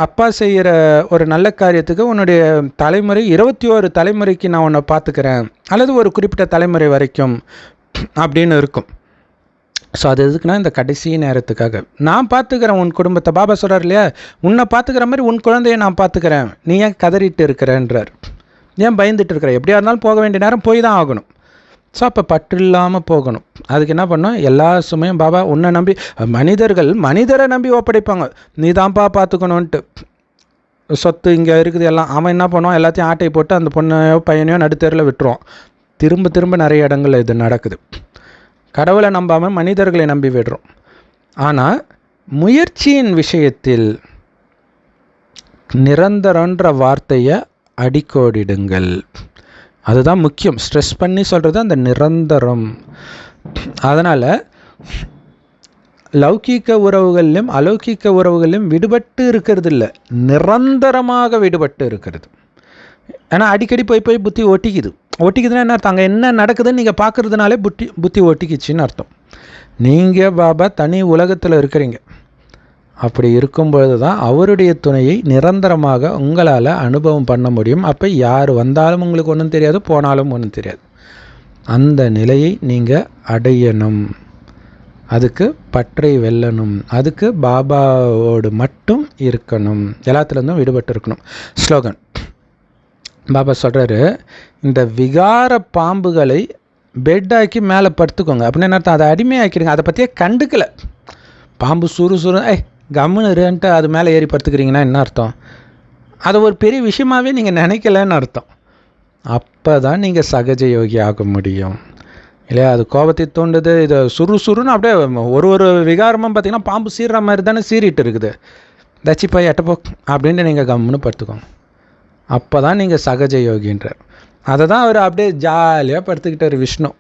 அப்பா செய்கிற ஒரு நல்ல காரியத்துக்கு உன்னுடைய தலைமுறை 21 தலைமுறைக்கு நான் உன்னை பார்த்துக்கிறேன், அல்லது ஒரு குறிப்பிட்ட தலைமுறை வரைக்கும் அப்படின்னு இருக்கும். ஸோ அது எதுக்குன்னா இந்த கடைசி நேரத்துக்காக நான் பார்த்துக்கிறேன் உன் குடும்பத்தை. பாபா சொல்கிறார் இல்லையா, உன்னை பார்த்துக்கிற மாதிரி உன் குழந்தைய நான் பார்த்துக்கிறேன், நீ ஏன் கதறிட்டு இருக்கிறன்றார், ஏன் பயந்துட்டு இருக்கிற? எப்படியா இருந்தாலும் போக வேண்டிய நேரம் போய் தான் ஆகணும். ஸோ அப்போ பற்று இல்லாமல் போகணும். அதுக்கு என்ன பண்ணோம்? எல்லா சுமையும் பாபா உன்னை நம்பி, மனிதரை நம்பி ஒப்படைப்பாங்க, நீ தான்ப்பா பார்த்துக்கணுன்ட்டு. சொத்து இங்கே இருக்குது எல்லாம், அவன் என்ன பண்ணுவான்? எல்லாத்தையும் ஆட்டை போட்டு அந்த பொண்ணையோ பையனையோ நடுத்தேரில் விட்டுருவான். திரும்ப நிறைய இடங்கள் இது நடக்குது. கடவுளை நம்பாமல் மனிதர்களை நம்பி விடுறோம். ஆனால் முயற்சியின் விஷயத்தில் நிரந்தரன்ற வார்த்தையை அடிக்கோடிடுங்கள். அதுதான் முக்கியம். ஸ்ட்ரெஸ் பண்ணி சொல்கிறது அந்த நிரந்தரம். அதனால் லௌகீக உறவுகளிலும் அலௌகீக உறவுகளிலும் விடுபட்டு இருக்கிறது இல்லை, நிரந்தரமாக விடுபட்டு இருக்கிறது. ஏன்னா அடிக்கடி போய் புத்தி ஒட்டிக்குதுன்னா என்ன அர்த்தம்? அங்கே என்ன நடக்குதுன்னு நீங்கள் பார்க்குறதுனாலே புத்தி ஒட்டிக்கிச்சின்னு அர்த்தம். நீங்கள் பாபா தனி உலகத்தில் இருக்கிறீங்க. அப்படி இருக்கும்பொழுது தான் அவருடைய துணையை நிரந்தரமாக உங்களால் அனுபவம் பண்ண முடியும். அப்போ யார் வந்தாலும் உங்களுக்கு ஒன்றும் தெரியாது, போனாலும் ஒன்றும் தெரியாது. அந்த நிலையை நீங்கள் அடையணும். அதுக்கு பற்றை வெல்லணும். அதுக்கு பாபாவோடு மட்டும் இருக்கணும், எல்லாத்துலேருந்தும் விடுபட்டு இருக்கணும். ஸ்லோகன் பாபா சொல்கிறாரு, இந்த விகார பாம்புகளை பெட்டாக்கி மேலே படுத்துக்கோங்க. அப்படின்னு என்ன அர்த்தம்? அதை அடிமையாக்கிடுங்க. அதை பற்றியே கண்டுக்கலை. பாம்பு சுறு கம்முன்னுட்டு அது மேலே ஏறி படுத்துக்கிறீங்கன்னா என்ன அர்த்தம்? அதை ஒரு பெரிய விஷயமாகவே நீங்கள் நினைக்கலன்னு அர்த்தம். அப்போ தான் நீங்கள் சகஜ யோகி ஆக முடியும் இல்லையா. அது கோபத்தை தூண்டுது, இதை சுறுன்னு அப்படியே ஒரு விகாரமும் பார்த்திங்கன்னா பாம்பு சீர்ற மாதிரி தானே சீறிட்டு இருக்குது. தச்சிப்பாய் எட்டப்போ அப்படின்ட்டு நீங்கள் கம்முன்னு படுத்துக்கோங்க. அப்போ தான் நீங்கள் சகஜ யோகின்றார். அதை தான் அவர் அப்படியே ஜாலியாக படுத்துக்கிட்டார் விஷ்ணு.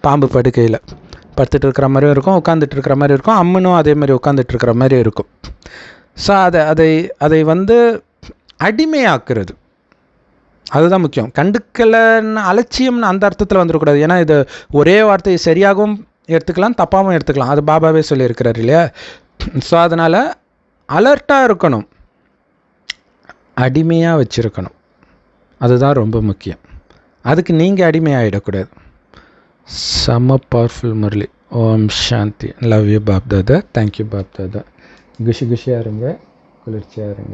பாம்பு படுக்கையில் படுத்துட்டு இருக்கிற மாதிரியும் இருக்கும், உட்காந்துட்டு இருக்கிற மாதிரி இருக்கும், அம்மனும் அதே மாதிரி உட்காந்துட்டு இருக்கிற மாதிரி இருக்கும். ஸோ அதை அடிமையாக்குறது அதுதான் முக்கியம். கண்டுக்கலன்னு அலட்சியம்னு அந்த அர்த்தத்தில் வந்துடக்கூடாது. ஏன்னா இது ஒரே வார்த்தையை சரியாகவும் எடுத்துக்கலாம், தப்பாகவும் எடுத்துக்கலாம். அது பாபாவே சொல்லியிருக்கிறார் இல்லையா. ஸோ அதனால் அலர்ட்டாக இருக்கணும். அடிமையாக வச்சுருக்கணும். அதுதான் ரொம்ப முக்கியம். அதுக்கு நீங்கள் அடிமையாகிடக்கூடாது. செம்ம பவர்ஃபுல் முரளி. ஓம் சாந்தி. Love you Bap Dada. Thank you Bap Dada. குஷியாக இருங்க, குளிர்ச்சியாக இருங்க.